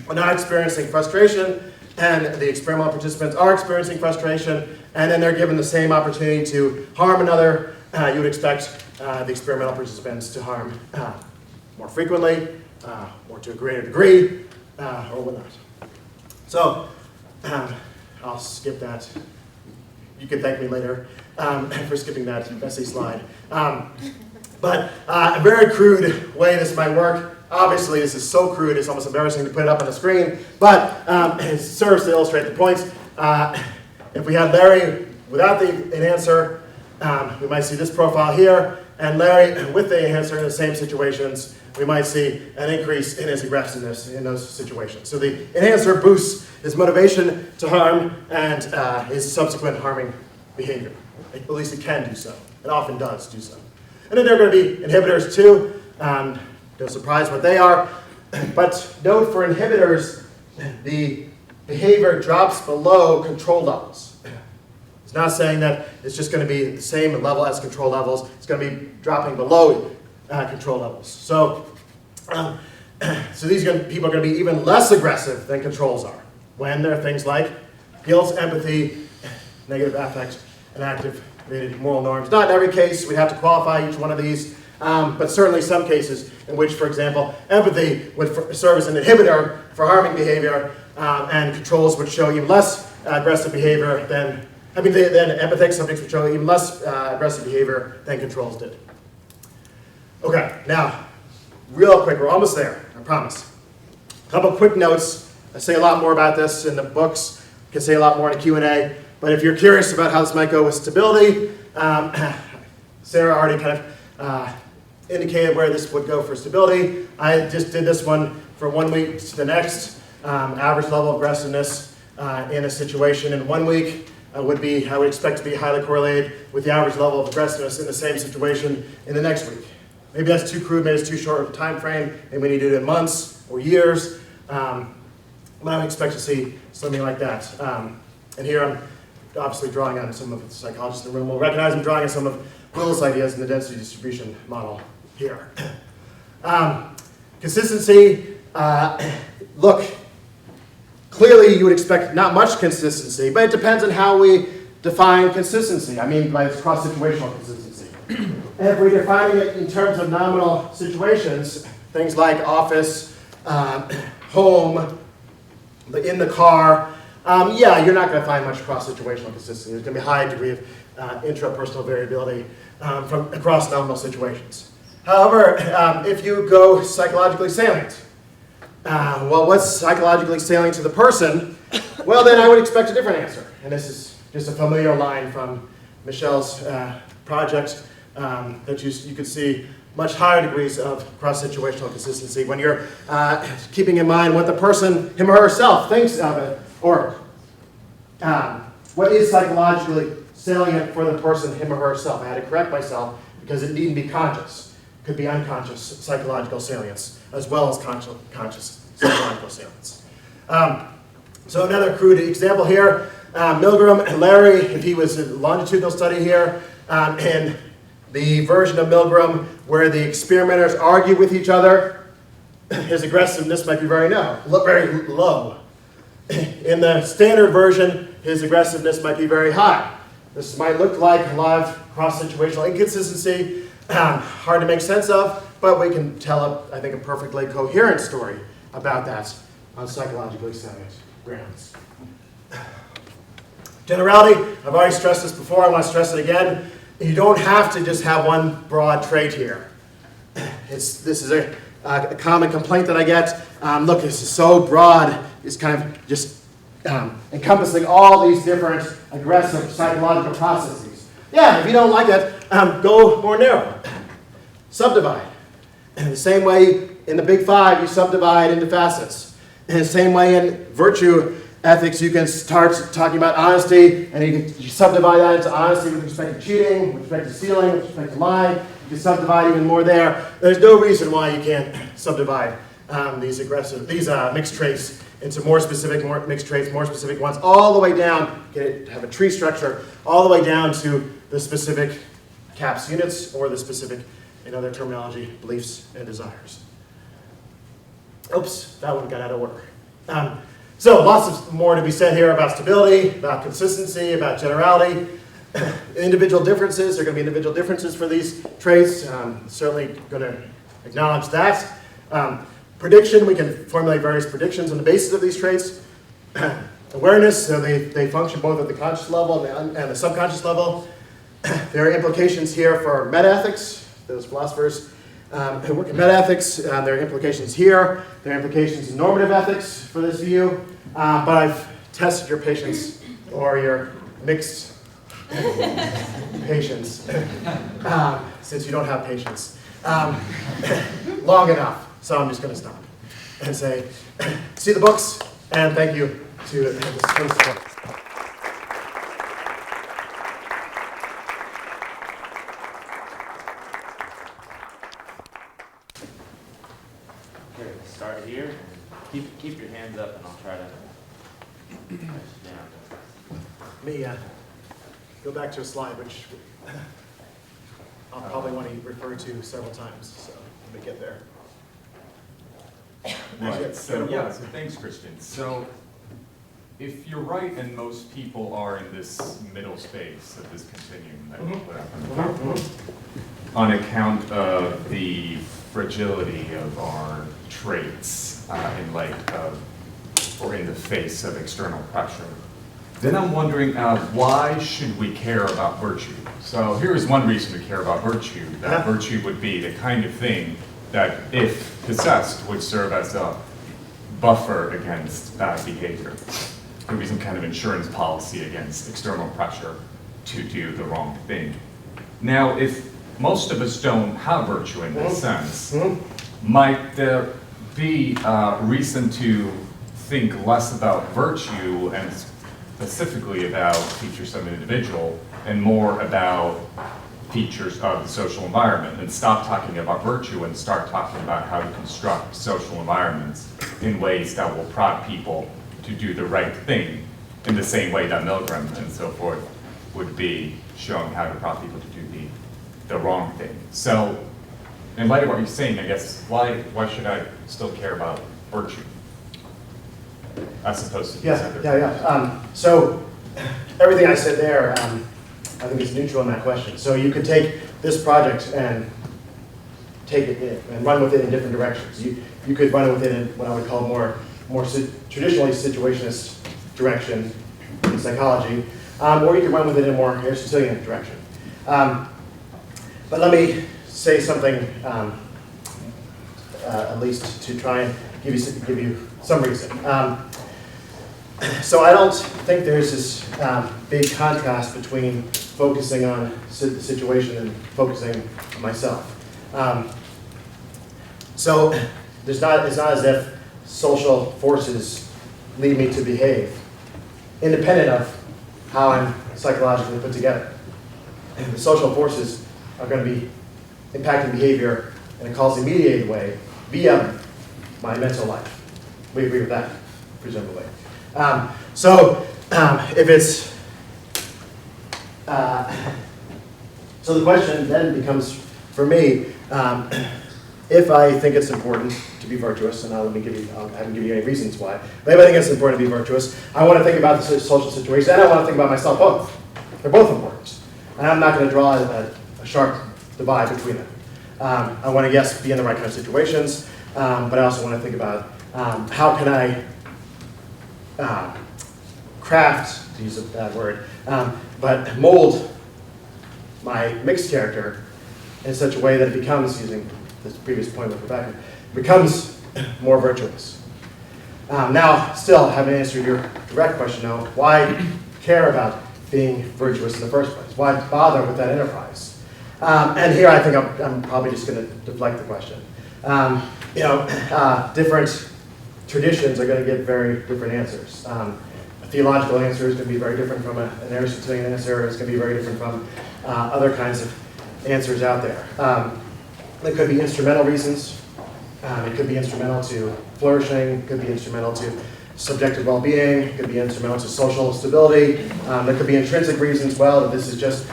are not experiencing frustration and the experimental participants are experiencing frustration, and then they're given the same opportunity to harm another. You would expect the experimental participants to harm more frequently, or to a greater degree, or whatnot. So I'll skip that. You can thank me later for skipping that messy slide. But a very crude way this might work. Obviously, this is so crude, it's almost embarrassing to put it up on the screen, but it serves to illustrate the points. if we had Larry without the enhancer, we might see this profile here, and Larry with the enhancer in the same situations, we might see an increase in his aggressiveness in those situations. So the enhancer boosts his motivation to harm and his subsequent harming behavior. At least it can do so. It often does do so. And then there are going to be inhibitors too. No surprise what they are. But note for inhibitors, the behavior drops below control levels. It's not saying that it's just going to be the same level as control levels. It's going to be dropping below control levels. So these people are going to be even less aggressive than controls are when there are things like guilt, empathy, negative affect, and activated moral norms. Not in every case. We have to qualify each one of these. But certainly some cases in which, for example, empathy would serve as an inhibitor for harming behavior, and controls would show even less aggressive behavior than empathetic subjects would show even less aggressive behavior than controls did. Okay, now, real quick, we're almost there, I promise. A couple quick notes. I say a lot more about this in the books. I can say a lot more in a Q&A. But if you're curious about how this might go with stability, Sarah already kind of indicated where this would go for stability. I just did this one for 1 week to the next. Average level of aggressiveness in a situation in 1 week I would expect to be highly correlated with the average level of aggressiveness in the same situation in the next week. Maybe that's too crude, maybe it's too short of a time frame, maybe we need to do it in months or years. But I would expect to see something like that. And here I'm obviously drawing on some of the psychologists in the room will recognize I'm drawing on some of Will's ideas in the density distribution model here. Consistency, look, clearly you would expect not much consistency, but it depends on how we define consistency. I mean by cross-situational consistency. If we define it in terms of nominal situations, things like office, home, in the car, yeah, you're not going to find much cross-situational consistency. There's going to be a high degree of intrapersonal variability from across nominal situations. However, if you go psychologically salient, well, what's psychologically salient to the person? Well, then I would expect a different answer. And this is just a familiar line from Michelle's project that you could see much higher degrees of cross-situational consistency when you're keeping in mind what the person, him or herself, thinks of it, or what is psychologically salient for the person, him or herself. I had to correct myself because it needn't be conscious. It could be unconscious psychological salience as well as conscious psychological salience. So another crude example here, Milgram and Larry, if he was a longitudinal study here, and the version of Milgram where the experimenters argue with each other, his aggressiveness might be very low. In the standard version, his aggressiveness might be very high. This might look like a lot of cross-situational inconsistency, hard to make sense of, but we can tell, I think, a perfectly coherent story about that on psychologically salient grounds. Generality, I've already stressed this before, I want to stress it again. You don't have to just have one broad trait here. This is a common complaint that I get. Look, this is so broad, it's kind of just encompassing all these different aggressive psychological processes. Yeah, if you don't like it, go more narrow. Subdivide. In the same way in the big five, you subdivide into facets. In the same way in virtue ethics, you can start talking about honesty, and you subdivide that into honesty with respect to cheating, with respect to stealing, with respect to lying. You can subdivide even more there. There's no reason why you can't subdivide these mixed traits into more specific mixed traits, more specific ones, all the way down, have a tree structure, all the way down to the specific CAPS units or the specific, in other terminology, beliefs and desires. Oops, that one got out of order. So lots more to be said here about stability, about consistency, about generality. Individual differences, there are going to be individual differences for these traits. Certainly going to acknowledge that. Prediction, we can formulate various predictions on the basis of these traits. Awareness, so they function both at the conscious level and the subconscious level. There are implications here for metaethics, those philosophers who work in metaethics. There are implications here. There are implications in normative ethics for this view. But I've tested your patience or your mixed patience, since you don't have patience, long enough. So I'm just going to stop and say, see the books, and thank you to the host. Here, start here. Keep your hands up, and I'll try to push down. Let me go back to a slide, which I'll probably want to refer to several times. So let me get there. Right, so thanks, Christian. So if you're right and most people are in this middle space of this continuum that you put up on the top, on account of the fragility of our traits in light of, or in the face of external pressure, then I'm wondering, why should we care about virtue? So here is one reason to care about virtue, that virtue would be the kind of thing that, if possessed, would serve as a buffer against bad behavior. It would be some kind of insurance policy against external pressure to do the wrong thing. Now, if most of us don't have virtue in this sense, might there be reason to think less about virtue and specifically about features of an individual and more about features of the social environment, and stop talking about virtue and start talking about how to construct social environments in ways that will prod people to do the right thing in the same way that Milgram and so forth would be showing how to prod people to do the wrong thing. So in light of what you're saying, I guess, why should I still care about virtue as opposed to these other things? So everything I said there, I think is neutral in that question. So you could take this project and take it in and run with it in different directions. You could run with it in what I would call more traditionally situationist direction in psychology, or you could run with it in a more Aristotelian direction. But let me say something, at least to try and give you some reason. So I don't think there's this big contrast between focusing on the situation and focusing on myself. So it's not as if social forces lead me to behave, independent of how I'm psychologically put together. And the social forces are going to be impacting behavior in a causally-mediated way via my mental life. We agree with that, presumably. If it's so the question then becomes, for me, if I think it's important to be virtuous, and I haven't given you any reasons why, but if I think it's important to be virtuous, I want to think about the social situation, and I want to think about myself both. They're both important. And I'm not going to draw a sharp divide between them. I want to, yes, be in the right kind of situations, but I also want to think about how can I craft, to use a bad word, but mold my mixed character in such a way that it becomes, using this previous point with Rebecca, becomes more virtuous. Now, still, I haven't answered your direct question, though. Why care about being virtuous in the first place? Why bother with that enterprise? And here I think I'm probably just going to deflect the question. Different traditions are going to get very different answers. A theological answer is going to be very different from an Aristotelian answer. It's going to be very different from other kinds of answers out there. It could be instrumental reasons. It could be instrumental to flourishing. It could be instrumental to subjective well-being. It could be instrumental to social stability. There could be intrinsic reasons, well, that this is just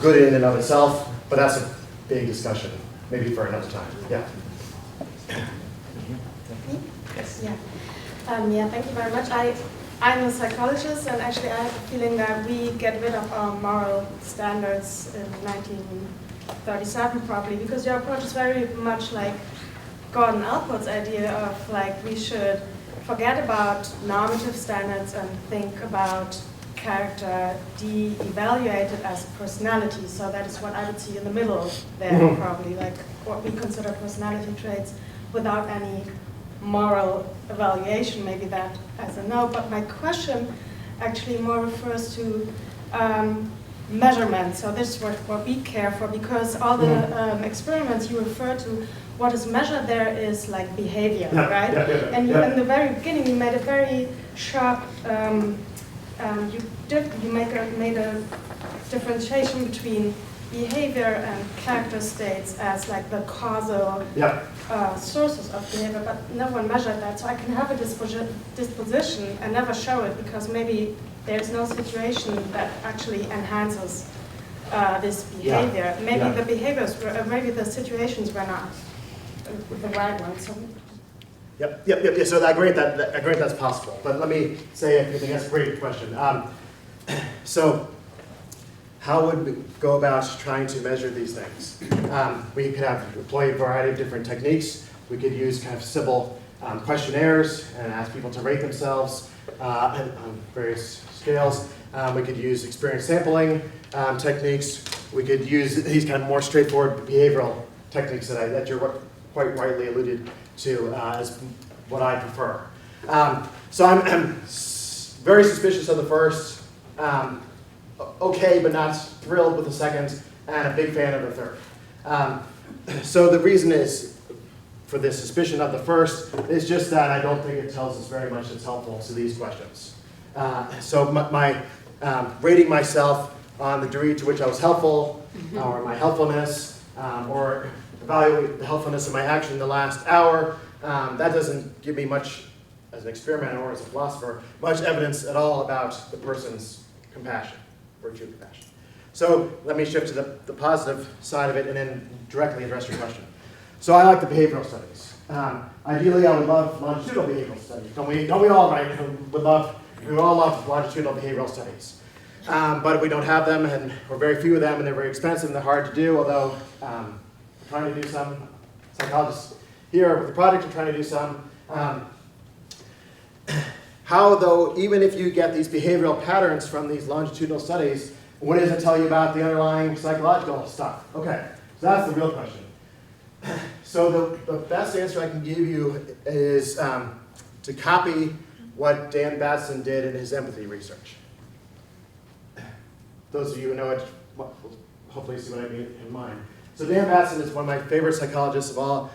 good in and of itself. But that's a big discussion, maybe for another time. Yeah. Yes. Yeah, thank you very much. I'm a psychologist, and actually I have a feeling that we get rid of our moral standards in 1937 probably, because your approach is very much like Gordon Allport's idea of like we should forget about normative standards and think about character de-evaluated as personality. So that is what I would see in the middle there, probably, like what we consider personality traits without any moral evaluation, maybe that as a no. But my question actually more refers to measurement. So this is what we care for, because all the experiments you refer to, what is measured there is like behavior, right? And you, in the very beginning, you made a very sharp, you made a differentiation between behavior and character states as like the causal sources of behavior, but no one measured that. So I can have a disposition and never show it, because maybe there's no situation that actually enhances this behavior. Maybe the behaviors were, maybe the situations were not the right ones. So. Yep. So I agree that's possible. But let me say, I think that's a great question. So how would we go about trying to measure these things? We could employ a variety of different techniques. We could use kind of simple questionnaires and ask people to rate themselves on various scales. We could use experience sampling techniques. We could use these kind of more straightforward behavioral techniques that you're quite rightly alluded to as what I prefer. So I'm very suspicious of the first, okay but not thrilled with the second, and a big fan of the third. So the reason is, for this suspicion of the first, is just that I don't think it tells us very much that's helpful to these questions. So my rating myself on the degree to which I was helpful, or my helpfulness, or evaluate the helpfulness of my action in the last hour, that doesn't give me much, as an experimenter or as a philosopher, much evidence at all about the person's compassion, virtue of compassion. So let me shift to the positive side of it and then directly address your question. So I like the behavioral studies. Ideally, I would love longitudinal behavioral studies. Don't we all, right? We all love longitudinal behavioral studies. But we don't have them, and or very few of them, and they're very expensive and they're hard to do, although we're trying to do some. Psychologists here with the project are trying to do some. How, though, even if you get these behavioral patterns from these longitudinal studies, what does it tell you about the underlying psychological stuff? Okay, so that's the real question. So the best answer I can give you is to copy what Dan Batson did in his empathy research. Those of you who know it will hopefully see what I mean in mind. So Dan Batson is one of my favorite psychologists of all.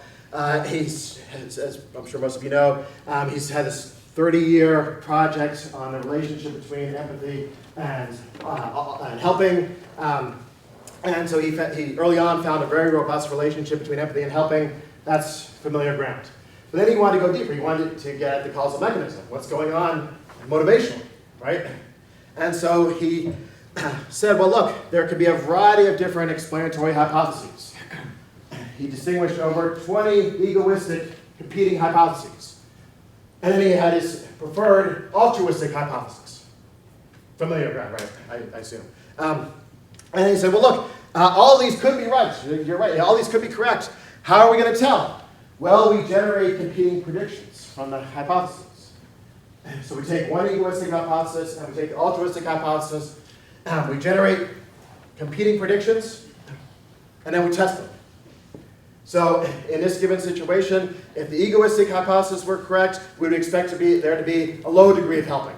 He's, as I'm sure most of you know, he's had this 30-year project on the relationship between empathy and helping. And so he early on found a very robust relationship between empathy and helping. That's familiar ground. But then he wanted to go deeper. He wanted to get at the causal mechanism. What's going on motivationally, right? And so he said, well, look, there could be a variety of different explanatory hypotheses. He distinguished over 20 egoistic competing hypotheses. And then he had his preferred altruistic hypothesis. Familiar ground, right? I assume. And he said, well, look, all these could be right. You're right. All these could be correct. How are we going to tell? Well, we generate competing predictions from the hypotheses. So we take one egoistic hypothesis and we take the altruistic hypothesis. We generate competing predictions, and then we test them. So in this given situation, if the egoistic hypothesis were correct, we would expect there to be a low degree of helping.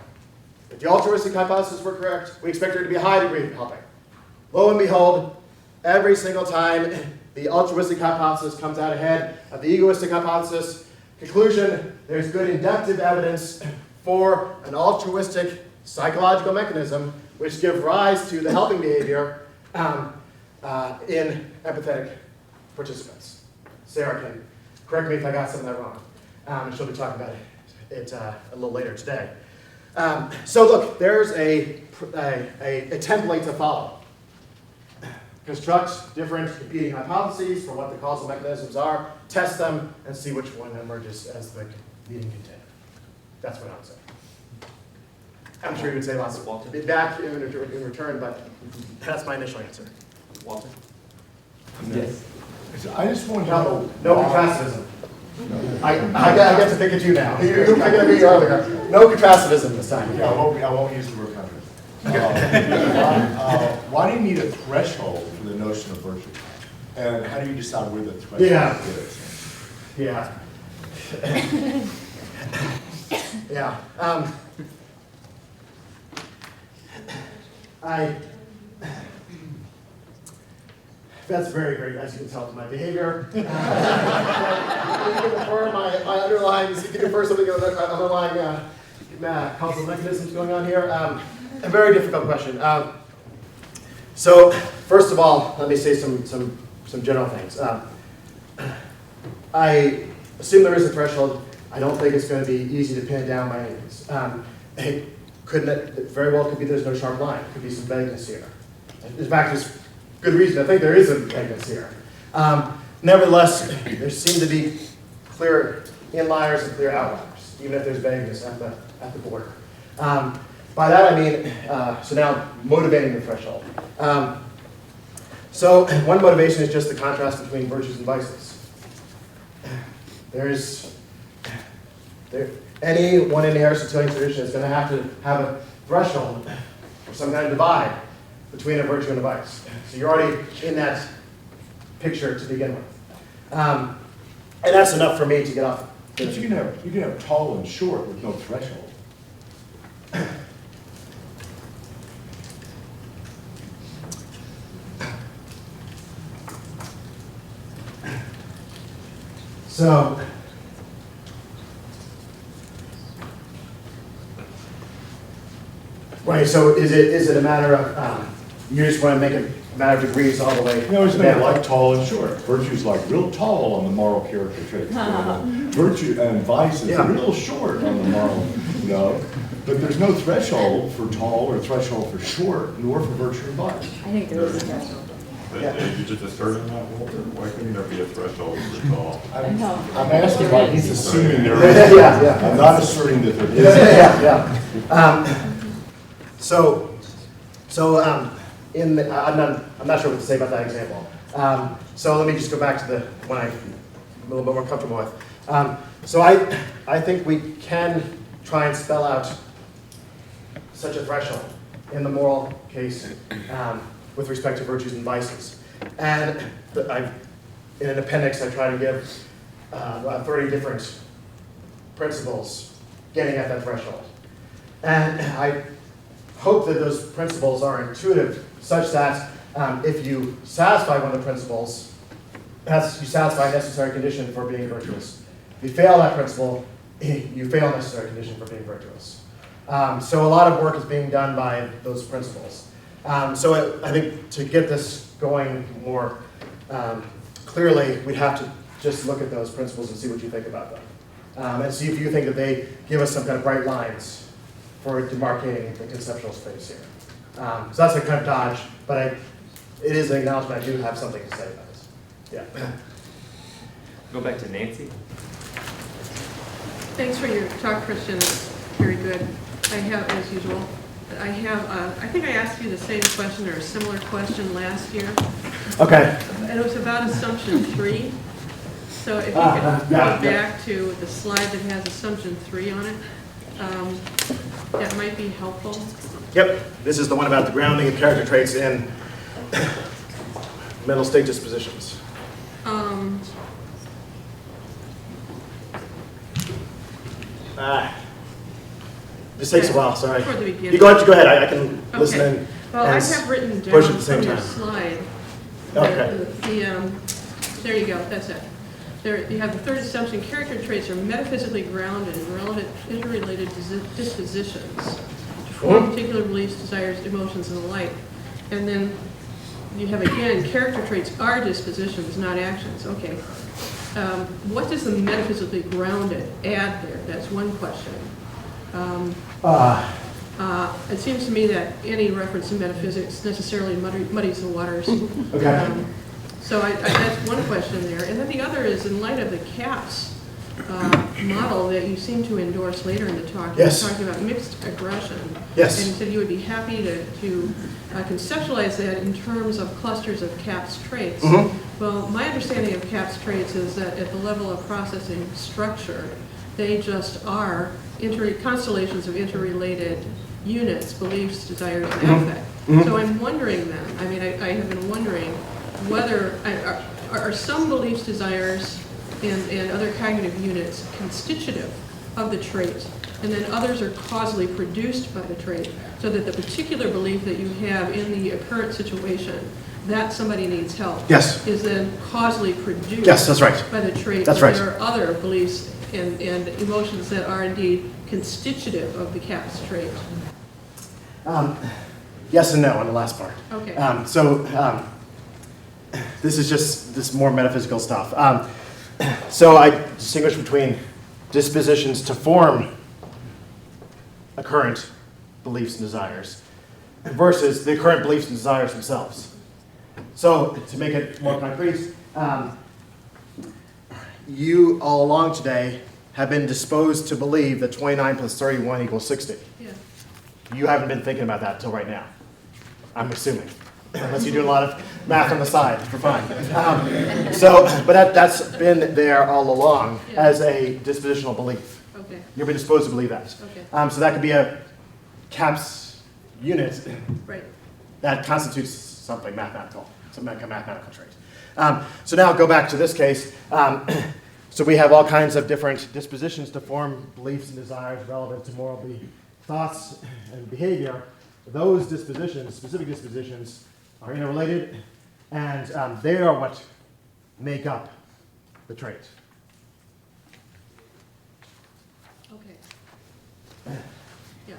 If the altruistic hypothesis were correct, we expect there to be a high degree of helping. Lo and behold, every single time the altruistic hypothesis comes out ahead of the egoistic hypothesis. Conclusion, there's good inductive evidence for an altruistic psychological mechanism which give rise to the helping behavior in empathetic participants. Sarah can correct me if I got some of that wrong. And she'll be talking about it a little later today. So look, there's a template to follow. Construct different competing hypotheses for what the causal mechanisms are, test them, and see which one emerges as the leading container. That's what I would say. I'm sure you would say lots of feedback in return, but that's my initial answer. Walter? Yes. I just want to know. No contrastivism. I get to pick at you now. You're going to be earlier. No contrastivism this time. Yeah, I won't use the word contrast. Why do you need a threshold for the notion of virtue? And how do you decide where the threshold is? Yeah. That's very great, as you can tell from my behavior. You can infer my underlying, you can infer something of the underlying causal mechanisms going on here. A very difficult question. So, first of all, let me say some general things. I assume there is a threshold. I don't think it's going to be easy to pin it down by any means. It very well could be there's no sharp line. It could be some vagueness here. In fact, there's good reason to think there is a vagueness here. Nevertheless, there seem to be clear inliers and clear outliers, even if there's vagueness at the border. By that I mean, so now motivating the threshold. So one motivation is just the contrast between virtues and vices. Anyone in the Aristotelian tradition is going to have a threshold or some kind of divide between a virtue and a vice. So you're already in that picture to begin with. And that's enough for me to get off. But you can have tall and short with no threshold. So, right, so is it a matter of, you just want to make it a matter of degrees all the way No, it's not down? like tall and short. Virtue's like real tall on the moral character traits. Virtue and vice is real short on the moral, But there's no threshold for tall or threshold for short, nor for virtue and vice. I think there is a threshold. But you're just asserting that, Walter? Why couldn't there be a threshold for tall? I'm asking why he's assuming there is. Yeah. I'm not asserting that there is. I'm not sure what to say about that example. So let me just go back to the one I'm a little bit more comfortable with. So I think we can try and spell out such a threshold in the moral case with respect to virtues and vices. And in an appendix, I try to give about 30 different principles getting at that threshold. And I hope that those principles are intuitive, such that if you satisfy one of the principles, you satisfy a necessary condition for being virtuous. If you fail that principle, you fail a necessary condition for being virtuous. So a lot of work is being done by those principles. So I think to get this going more clearly, we'd have to just look at those principles and see what you think about them. And see if you think that they give us some kind of bright lines for demarcating the conceptual space here. So that's a kind of dodge, but it is an acknowledgement I do have something to say about this. Yeah. Go back to Nancy. Thanks for your talk, Christian. It's very good. I have, as usual, I think I asked you the same question or a similar question last year. Okay. And it was about assumption 3. So if you could go back to the slide that has assumption 3 on it, that might be helpful. Yep. This is the one about the grounding of character traits in mental state dispositions. This takes a while, sorry. Toward the beginning. You go ahead, I can listen in. Well, I have written down push at the same from your time. slide. Okay. There you go, that's it. There, you have the third assumption, character traits are metaphysically grounded in relevant interrelated dispositions to form particular beliefs, desires, emotions, and the like. And then you have again, character traits are dispositions, not actions. Okay. What does the metaphysically grounded add there? That's one question. It seems to me that any reference to metaphysics necessarily muddies the waters. Okay. So that's one question there. And then the other is, in light of the CAPS model that you seem to endorse later in the talk, yes. You're talking about mixed aggression. Yes. And you said you would be happy to conceptualize that in terms of clusters of CAPS traits. Mm-hmm. Well, my understanding of CAPS traits is that at the level of processing structure, they just are constellations of interrelated units, beliefs, desires, and affect. Mm-hmm. So I'm wondering then, I mean, I have been wondering whether, are some beliefs, desires, and other cognitive units constitutive of the trait and then others are causally produced by the trait, so that the particular belief that you have in the current situation, that somebody needs help, Yes. is then causally produced Yes, that's right. by the trait. That's but right. There are other beliefs and emotions that are indeed constitutive of the CAPS trait. Yes and no on the last part. Okay. This is just this more metaphysical stuff. So I distinguish between dispositions to form a current beliefs and desires versus the current beliefs and desires themselves. So to make it more concrete, you all along today have been disposed to believe that 29 plus 31 equals 60. Yeah. You haven't been thinking about that till right now, I'm assuming. Unless you're doing a lot of math on the side for fun. But that's been there all along as a dispositional belief. Okay. You've been disposed to believe that. Okay. So that could be a CAPS unit Right. that constitutes something mathematical, something like a mathematical trait. So now go back to this case. So we have all kinds of different dispositions to form beliefs and desires relevant to moral thoughts and behavior. Those dispositions, specific dispositions, are interrelated, and they are what make up the trait. Okay. Yeah.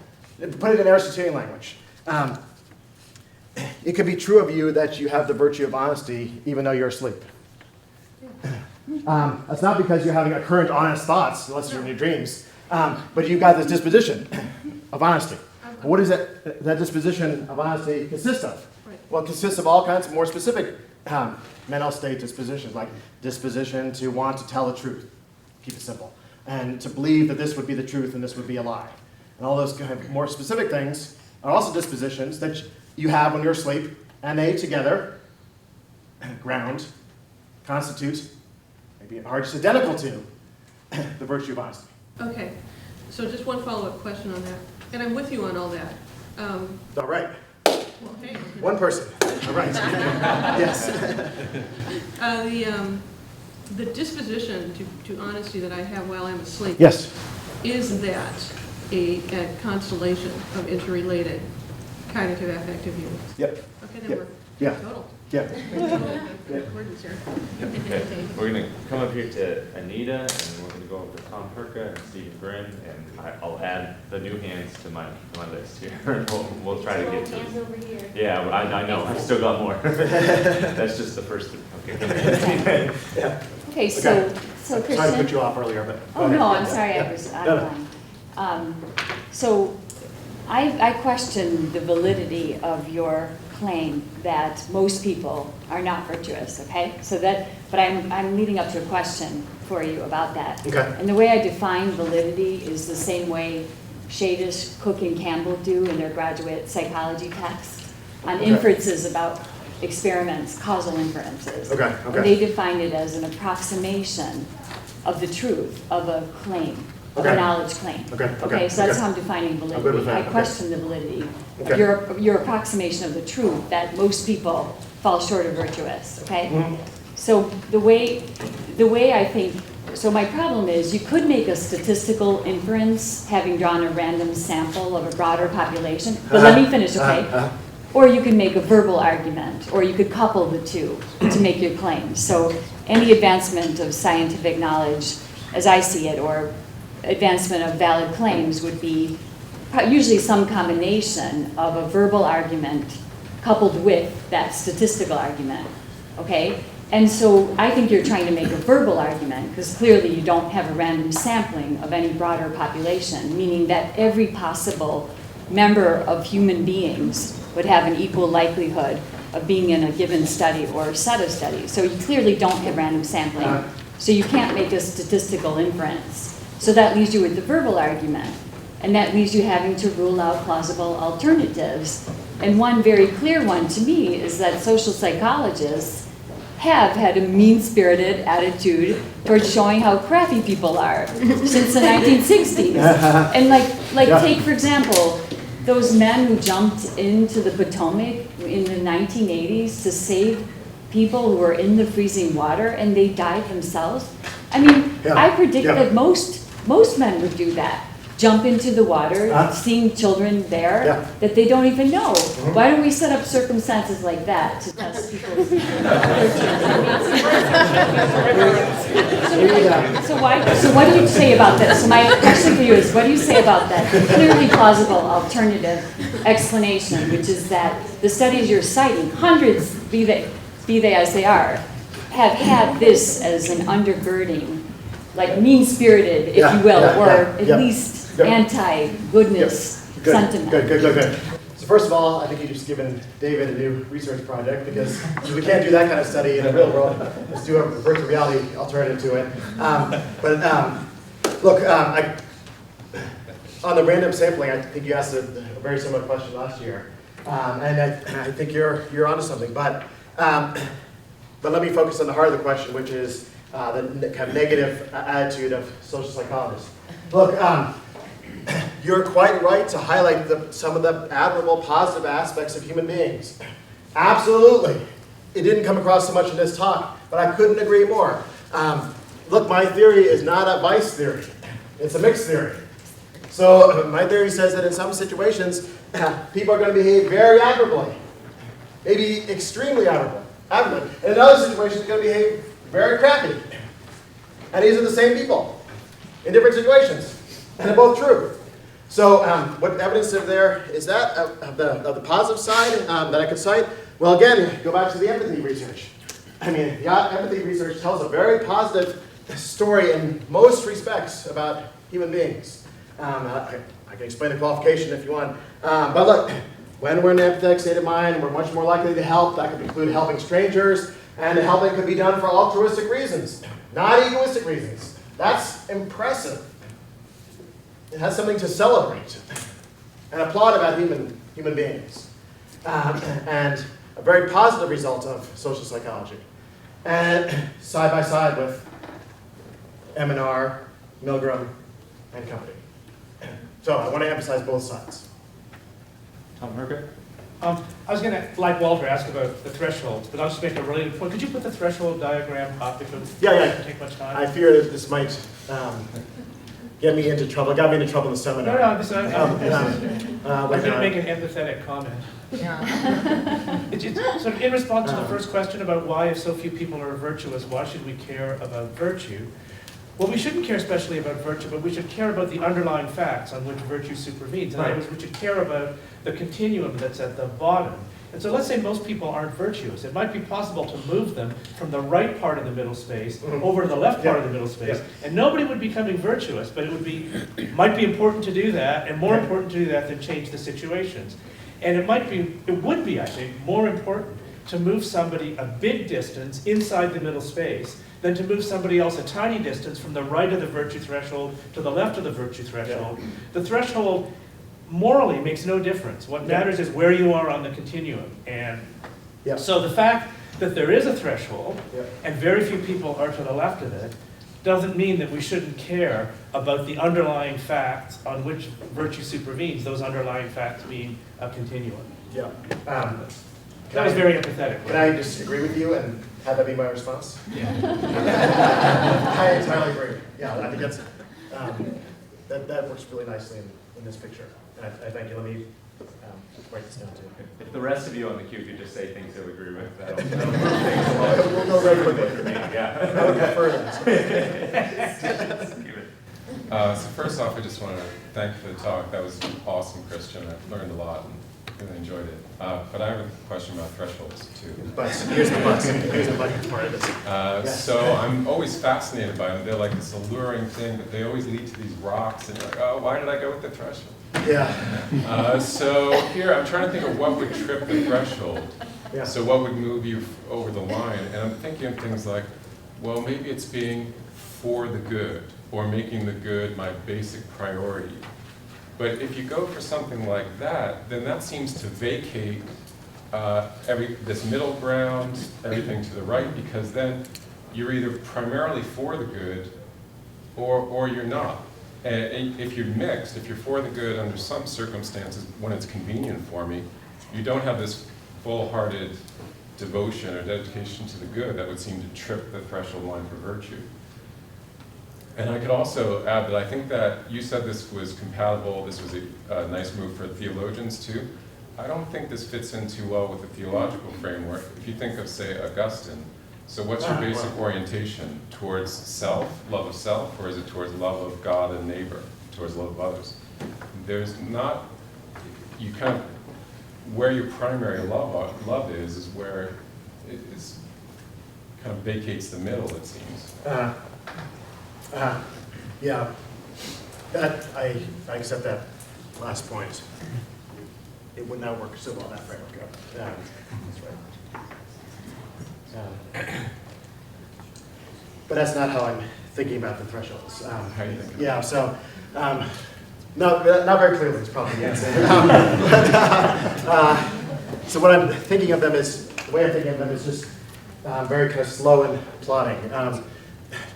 Put it in Aristotelian language. It could be true of you that you have the virtue of honesty even though you're asleep. That's not because you're having a current honest thoughts, unless you're in your dreams, but you've got this disposition of honesty. What does that disposition of honesty consist of? Right. Well, it consists of all kinds of more specific mental state dispositions, like disposition to want to tell the truth, keep it simple, and to believe that this would be the truth and this would be a lie. And all those kind of more specific things are also dispositions that you have when you're asleep, and they together ground, constitute, maybe are just identical to the virtue of honesty. Okay. So just one follow-up question on that. And I'm with you on all that. All right. Well, hey. One person. All right. Yes. The disposition to honesty that I have while I'm asleep. Yes. Is that a constellation of interrelated cognitive affective units? Yep. Okay, then Yep. we're Yeah. total. Yeah. Accordance here. Okay, we're gonna come up here to Anita, and we're gonna go over to Tom Perka and Stephen Brin, and I'll add the new hands to my list here. We'll try to get to Hands it. over here. Yeah, I know, I've still got more. That's just the first three, okay. Yeah. Okay, so Sorry to put Christian. you off earlier, but. Oh, no, I'm Yeah. sorry, Yeah. I was out No, of no. line. So I question the validity of your claim that most people are not virtuous, okay? But I'm leading up to a question for you about that. Okay. And the way I define validity is the same way Shadish, Cook, and Campbell do in their graduate psychology text on Okay. inferences about experiments, causal inferences. Okay, okay. And they define it as an approximation of the truth of a claim, of Okay. a knowledge claim. Okay, So that's okay. how I'm defining I'm good validity. with that, I okay. question the validity Okay. of your approximation of the truth that most people fall short of virtuous, okay? Mhm. So the way I think, so my problem is you could make a statistical inference having drawn a random sample of a broader population, but let me finish, okay? Or you can make a verbal argument, or you could couple the two to make your claim. So any advancement of scientific knowledge, as I see it, or advancement of valid claims would be usually some combination of a verbal argument coupled with that statistical argument, okay? And so I think you're trying to make a verbal argument, because clearly you don't have a random sampling of any broader population, meaning that every possible member of human beings would have an equal likelihood of being in a given study or set of studies. So you clearly don't have random sampling, so you can't make a statistical inference. So that leaves you with the verbal argument, and that leaves you having to rule out plausible alternatives. And one very clear one to me is that social psychologists have had a mean-spirited attitude towards showing how crappy people are since the 1960s. And take, for example, those men who jumped into the Potomac in the 1980s to save people who were in the freezing water and they died themselves. I mean, I predict that most men would do that. jump into the water, seeing children there that they don't even know. Why don't we set up circumstances like that to test people's virtues? So what do you say about this? So my question for you is, what do you say about that clearly plausible alternative explanation, which is that the studies you're citing, hundreds, be they as they are, have had this as an undergirding, like mean-spirited, if you will, or at least anti-goodness sentiment. Good. So first of all, I think you've just given David a new research project, because we can't do that kind of study in the real world. Let's do a virtual reality alternative to it. Look, on the random sampling, I think you asked a very similar question last year, and I think you're onto something. But let me focus on the heart of the question, which is the kind of negative attitude of social psychologists. Look, you're quite right to highlight some of the admirable positive aspects of human beings. Absolutely. It didn't come across so much in this talk, but I couldn't agree more. Look, my theory is not a vice theory. It's a mixed theory. So my theory says that in some situations, people are going to behave very admirably, maybe extremely admirably. In other situations, they're going to behave very crappy. And these are the same people in different situations. And they're both true. So what evidence is there is that of the positive side that I could cite? Well, again, go back to the empathy research. I mean, the empathy research tells a very positive story in most respects about human beings. I can explain the qualification if you want. But look, when we're in an empathetic state of mind, we're much more likely to help. That could include helping strangers, and the helping could be done for altruistic reasons, not egoistic reasons. That's impressive. It has something to celebrate and applaud about human beings. And a very positive result of social psychology. And side by side with M&R, Milgram, and company. So I want to emphasize both sides. Tom Herker? I was going to, like Walter, ask about the thresholds, but I'll just make a related point. Could you put the threshold diagram up? It doesn't take much time. I fear that this might get me into trouble. It got me into trouble in the seminar. I was going to make an empathetic comment. It's sort of in response to the first question about why, if so few people are virtuous, why should we care about virtue? Well, we shouldn't care especially about virtue, but we should care about the underlying facts on which virtue supervenes. In other words, we should care about the continuum that's at the bottom. And so let's say most people aren't virtuous. It might be possible to move them from the right part of the middle space over to the left part of the middle space, and nobody would be becoming virtuous, but it might be important to do that, and more important to do that than change the situations. And it would be, I think, more important to move somebody a big distance inside the middle space than to move somebody else a tiny distance from the right of the virtue threshold to the left of the virtue threshold. The threshold morally makes no difference. What matters is where you are on the continuum. And so the fact that there is a threshold and very few people are to the left of it doesn't mean that we shouldn't care about the underlying facts on which virtue supervenes. Those underlying facts being a continuum. That was very empathetic. Can I disagree with you and have that be my response? Yeah. I entirely agree. Yeah, I think that's that works really nicely in this picture. And I thank you. Let me write this down too. If the rest of you on the queue could just say things you'll agree with, that'll we'll go very quickly. Yeah. I would prefer that. So first off, I just want to thank you for the talk. That was awesome, Christian. I've learned a lot and really enjoyed it. But I have a question about thresholds too. But here's the but. Here's the but part of this. So I'm always fascinated by them. They're like this alluring thing, but they always lead to these rocks, and you're like, oh, why did I go with the threshold? Yeah. So here, I'm trying to think of what would trip the threshold. Yeah. So what would move you over the line? And I'm thinking of things like, well, maybe it's being for the good, or making the good my basic priority. But if you go for something like that, then that seems to vacate this middle ground, everything to the right, because then you're either primarily for the good, or you're not. And if you're mixed, if you're for the good under some circumstances, when it's convenient for me, you don't have this full-hearted devotion or dedication to the good that would seem to trip the threshold line for virtue. And I could also add that I think that you said this was compatible, this was a nice move for theologians too. I don't think this fits in too well with the theological framework. If you think of, say, Augustine, so what's your basic orientation? Towards self, love of self, or is it towards love of God and neighbor, towards love of others? There's not, you kind of, where your primary love is where it is kind of vacates the middle, it seems. Yeah, I accept that last point. It would not work so well in that framework. That's right. But that's not how I'm thinking about the thresholds. How do you think? Yeah, so, not very clearly is probably the answer. So what I'm thinking of them is, the way I'm thinking of them is just very kind of slow and plodding.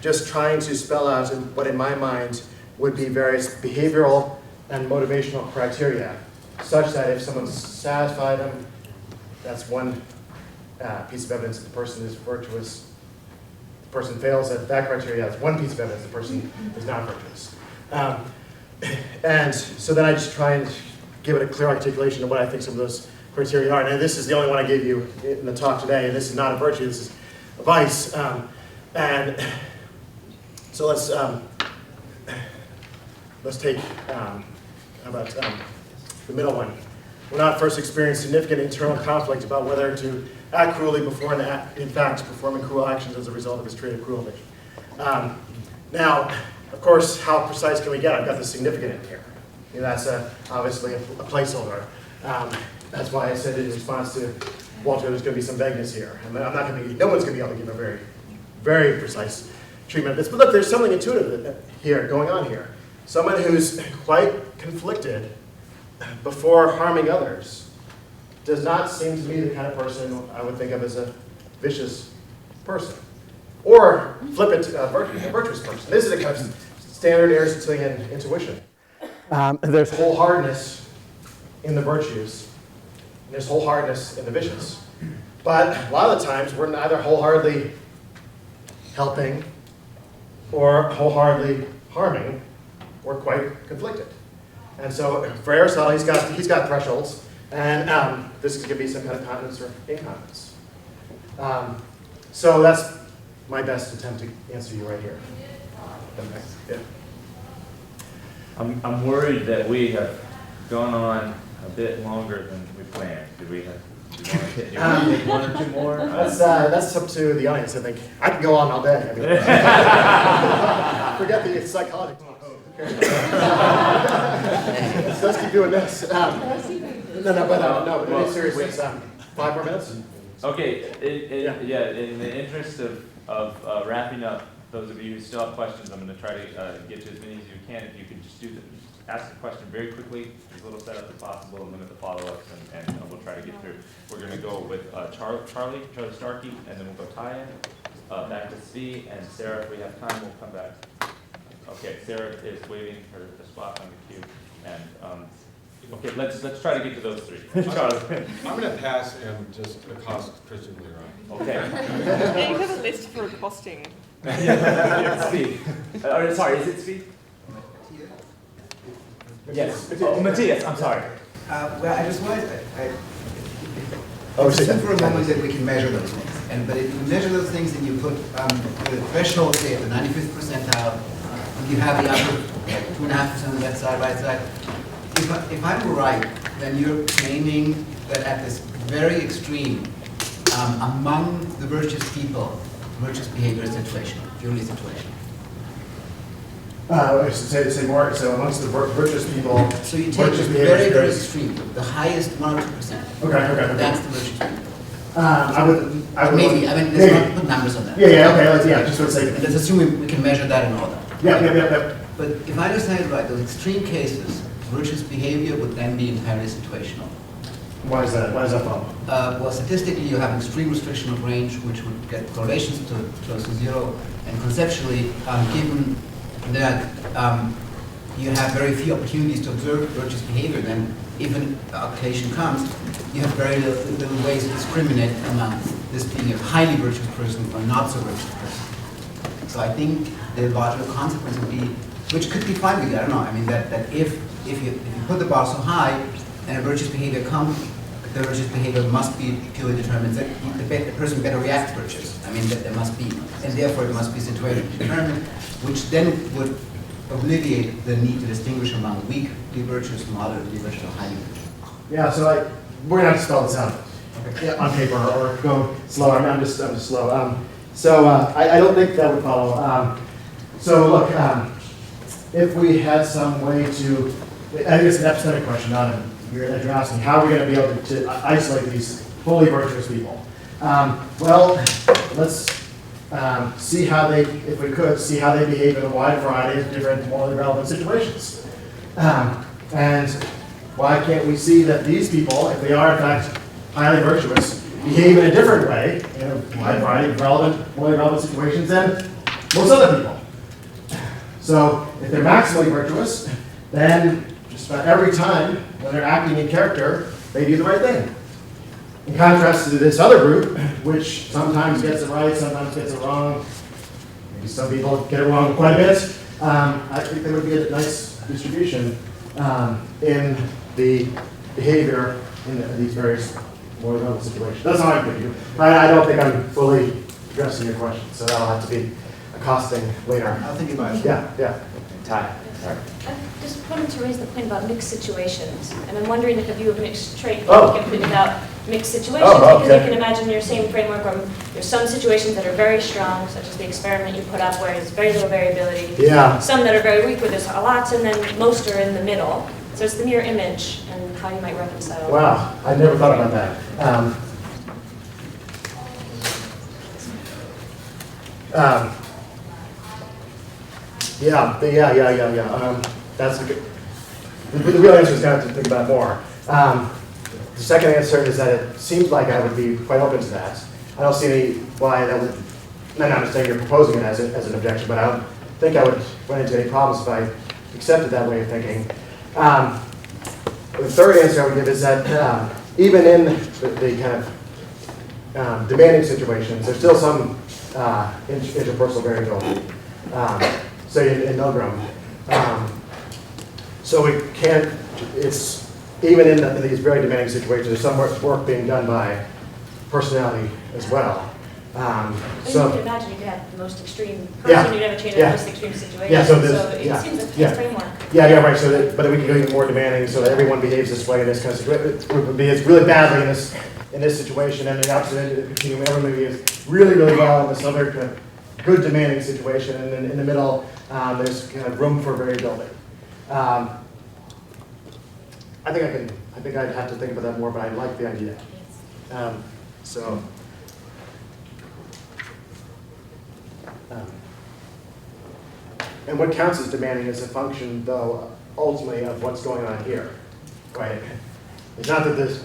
Just trying to spell out what in my mind would be various behavioral and motivational criteria, such that if someone's satisfied them, that's one piece of evidence that the person is virtuous. The person fails at that criteria, that's one piece of evidence the person is not virtuous. And so then I just try and give it a clear articulation of what I think some of those criteria are. And this is the only one I gave you in the talk today, and this is not a virtue, this is a vice. And so let's take, how about the middle one. We're not first experienced significant internal conflict about whether to act cruelly before in fact performing cruel actions as a result of his trait of cruelty. Now, of course, how precise can we get? I've got the significant in here. You know, that's obviously a placeholder. That's why I said in response to Walter, there's going to be some vagueness here. And I'm not going to be, no one's going to be able to give a very, very precise treatment of this. But look, there's something intuitive here, going on here. Someone who's quite conflicted before harming others does not seem to me the kind of person I would think of as a vicious person. Or flip it to a virtuous person. This is a kind of standard Aristotelian intuition. There's wholeheartedness in the virtues, and there's wholeheartedness in the vicious. But a lot of the times, we're neither wholeheartedly helping or wholeheartedly harming. We're quite conflicted. And so for Aristotle, he's got thresholds, and this is going to be some kind of continence or incontinence. So that's my best attempt to answer you right here. Yeah. I'm worried that we have gone on a bit longer than we planned. Do you want to take one or two more? That's up to the audience, I think. I can go on all day. I mean, forget the psychology. Let's keep doing this. But in seriousness, 5 more minutes? Okay, in the interest of wrapping up, those of you who still have questions, I'm going to try to get to as many as you can. If you could just ask the question very quickly, as little setup as possible, and limit the follow-ups, and we'll try to get through. We're going to go with Charlie Starkey, and then we'll go Tyan, back to Svi, and Sarah, if we have time, we'll come back. Okay, Sarah is waiting for the spot on the queue, and okay, let's try to get to those three. Charlie. I'm going to pass and just accost Christian later on. Okay. Yeah, you have a list for accosting. Svi. Sorry, is it Svi? Yes. Oh, Matthias, I'm sorry. Well, I just wanted assume for a moment that we can measure those things. But if you measure those things and you put the threshold, say, at the 95th percentile, and you have the upper 2.5% on that side, right side, if I'm right, then you're claiming that at this very extreme, among the virtuous people, virtuous behavior is situational, purely situational. Say more. So amongst the virtuous people, so you take the very, very extreme, the highest 1 or 2%. Okay. That's the virtuous people. I would maybe. I mean, let's not put numbers on that. Yeah. Just for the sake of it. Let's assume we can measure that and all that. Yeah. But if I understand it right, those extreme cases, virtuous behavior would then be entirely situational. Why is that? Why does that follow? Well, statistically, you have an extreme restriction of range, which would get correlations to close to 0, and conceptually, given that you have very few opportunities to observe virtuous behavior, then if an occasion comes, you have very little ways to discriminate among this being a highly virtuous person or not so virtuous person. So I think the logical consequence would be, which could be fine with you, I don't know, I mean, that if you put the bar so high and a virtuous behavior comes, the virtuous behavior must be purely determined that the person better reacts virtuous. I mean, that there must be, and therefore it must be situationally determined, which then would alleviate the need to distinguish among weakly virtuous, moderately virtuous, or highly virtuous. Yeah, so we're gonna have to spell this out on paper or go slower. I'm just slow. I don't think that would follow. So look, if we had some way to, I guess an epistemic question, not you're asking, how are we going to be able to isolate these fully virtuous people? Well, let's see how they, if we could, see how they behave in a wide variety of different morally relevant situations. And why can't we see that these people, if they are in fact highly virtuous, behave in a different way in a wide variety of morally relevant situations than most other people? So if they're maximally virtuous, then just about every time when they're acting in character, they do the right thing. In contrast to this other group, which sometimes gets it right, sometimes gets it wrong. Maybe some people get it wrong quite a bit. I think there would be a nice distribution in the behavior in these various more relevant situations. That's how I think. I don't think I'm fully addressing your question, so that'll have to be accosting later. I'll think about it. Yeah. Ty. Sorry. I just wanted to raise the point about mixed situations, and I'm wondering if a view of mixed trait Oh. can fit without mixed situations, Oh, because okay. you can imagine your same framework where there's some situations that are very strong, such as the experiment you put up where there's very little variability. Yeah. Some that are very weak where there's a lot, and then most are in the middle. So it's the mirror image and how you might reconcile. Wow, I never thought about that. Yeah. That's a good. The real answer is going to have to think about it more. The second answer is that it seems like I would be quite open to that. I don't see any why that would. I'm not saying you're proposing it as an objection, but I don't think I would run into any problems if I accepted that way of thinking. The third answer I would give is that even in the kind of demanding situations, there's still some interpersonal variability. Say in Milgram. So we can't, it's, even in these very demanding situations, there's some work being done by personality as well. So you can imagine you could have the most extreme person, you'd have a chain of most extreme situations. Yeah, so it seems like a framework. Yeah, right. So but we can go even more demanding, so that everyone behaves this way in this kind of situation. Behaves really badly in this situation, and the opposite end of the continuum, everyone behaves really, really well in this other kind of good demanding situation, and then in the middle, there's kind of room for variability. I think I'd have to think about that more, but I like the idea. And what counts as demanding is a function, though, ultimately of what's going on here, right? It's not that this,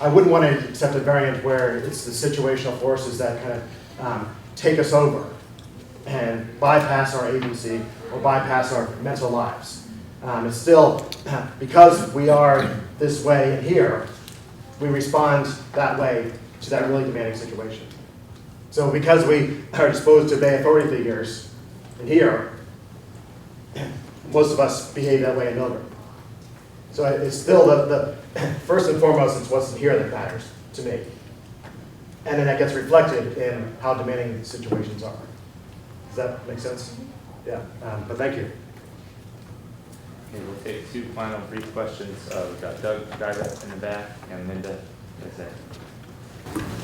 I wouldn't want to accept a variant where it's the situational forces that kind of take us over and bypass our agency or bypass our mental lives. It's still, because we are this way in here, we respond that way to that really demanding situation. So because we are disposed to obey authority figures in here, most of us behave that way in Milgram. So it's still the first and foremost, it's what's in here that matters to me. And then that gets reflected in how demanding situations are. Does that make sense? Yeah, but thank you. Okay, we'll take two final brief questions. We've got Doug Guyver in the back and Linda.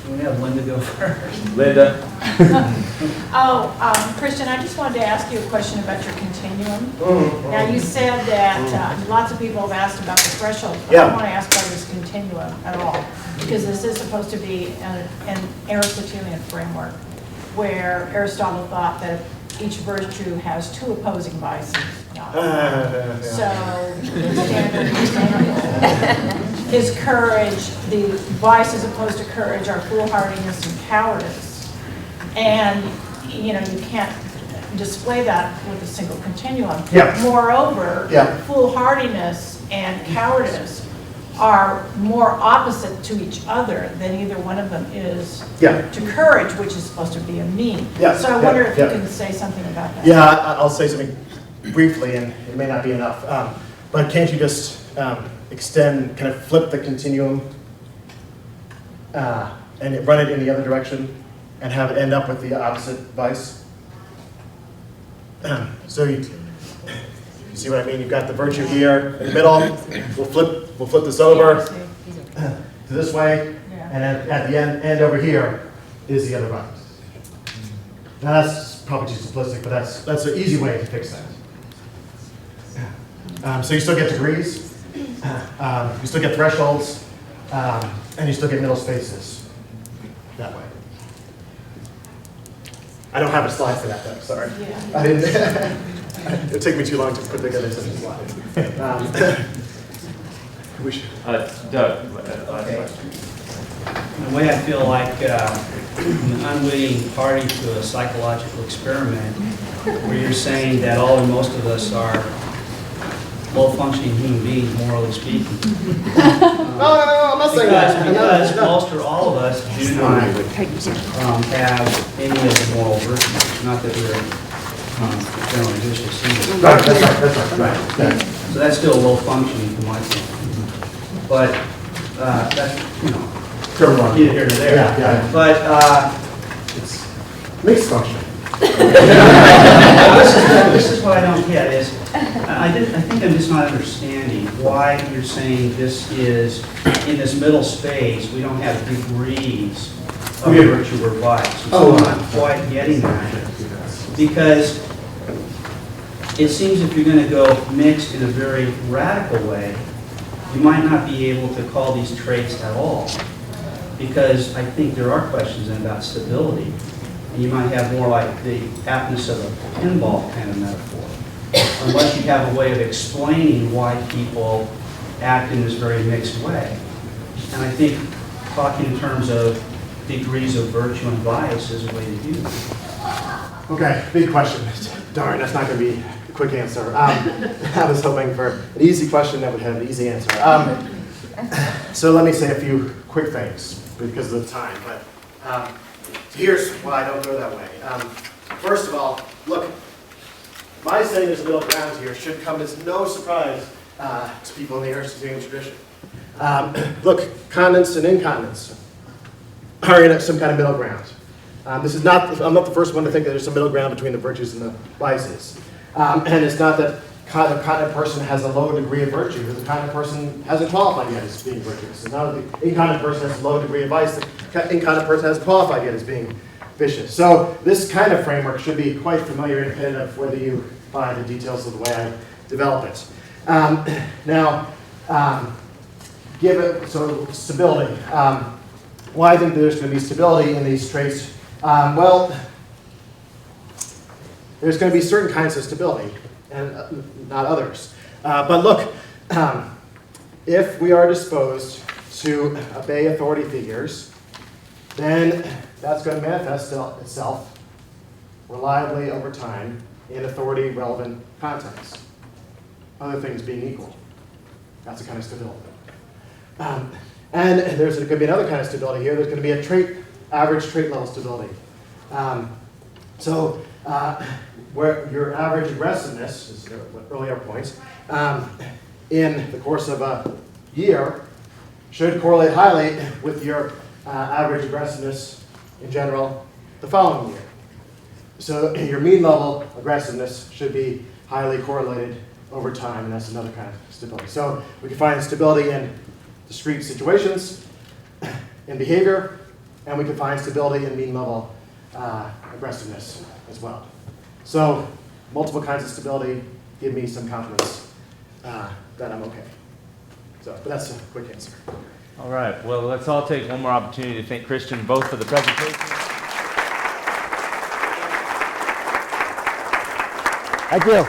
We have Linda go first. Linda. Christian, I just wanted to ask you a question about your continuum. Now, you said that lots of people have asked about the threshold, but I don't want to ask about this continuum at all, because this is supposed to be an Aristotelian framework, where Aristotle thought that each virtue has two opposing vices. So, standard example is courage. The vices opposed to courage are foolhardiness and cowardice. And, you can't display that with a single continuum. Yeah. Moreover, foolhardiness and cowardice are more opposite to each other than either one of them is Yeah. to courage, which is supposed to be a mean. Yeah, So I yeah, wonder if yeah. you can say something about that. Yeah, I'll say something briefly, and it may not be enough. But can't you just extend, kind of flip the continuum and run it in the other direction and have it end up with the opposite vice? So you see what I mean? You've got the virtue here in the middle. We'll flip this over to this way, and then at the end over here is the other vice. Now that's probably too simplistic, but that's an easy way to fix that. So you still get degrees, you still get thresholds, and you still get middle spaces that way. I don't have a slide for that though, sorry. Yeah. I didn't. It would take me too long to put together such a slide. We should. Doug, last question. In a way, I feel like an unwitting party to a psychological experiment where you're saying that all or most of us are low-functioning human beings, morally speaking. No, I'm not saying that. Because most or all of us do not have any of the moral virtues. Not that we're generally vicious either. Right, that's right. So that's still low-functioning to my thinking. But that's, you know, either here or there. Yeah. But It's mixed function. this is what I don't get is, I think I'm just not understanding why you're saying this is, in this middle space, we don't have degrees of virtue or vice. So I'm not quite getting that. Because it seems if you're going to go mixed in a very radical way, you might not be able to call these traits at all. Because I think there are questions about stability. And you might have more like the aptness of a pinball kind of metaphor. Unless you have a way of explaining why people act in this very mixed way. And I think talking in terms of degrees of virtue and vice is a way to do that. Okay, big question. Darn, that's not going to be a quick answer. I was hoping for an easy question that would have an easy answer. So let me say a few quick things because of the time. But here's why I don't go that way. First of all, look, my saying there's a middle ground here should come as no surprise to people in the Aristotelian tradition. Look, continence and incontinence are in some kind of middle ground. I'm not the first one to think that there's some middle ground between the virtues and the vices. And it's not that the continent person has a low degree of virtue, or the continent person hasn't qualified yet as being virtuous. It's not that the incontinent person has a low degree of vice, the incontinent person hasn't qualified yet as being vicious. So this kind of framework should be quite familiar independent of whether you buy the details of the way I develop it. So stability. Why I think there's going to be stability in these traits? Well, there's going to be certain kinds of stability, and not others. But look, if we are disposed to obey authority figures, then that's going to manifest itself reliably over time in authority-relevant contexts. Other things being equal. That's a kind of stability. And there's going to be another kind of stability here. There's going to be a average trait level stability. Where your average aggressiveness, is an earlier point, in the course of a year should correlate highly with your average aggressiveness in general the following year. So your mean level aggressiveness should be highly correlated over time, and that's another kind of stability. So we can find stability in discrete situations, in behavior, and we can find stability in mean level aggressiveness as well. So multiple kinds of stability give me some confidence that I'm okay. But that's a quick answer. All right, well, let's all take one more opportunity to thank Christian both for the presentation. Thank you.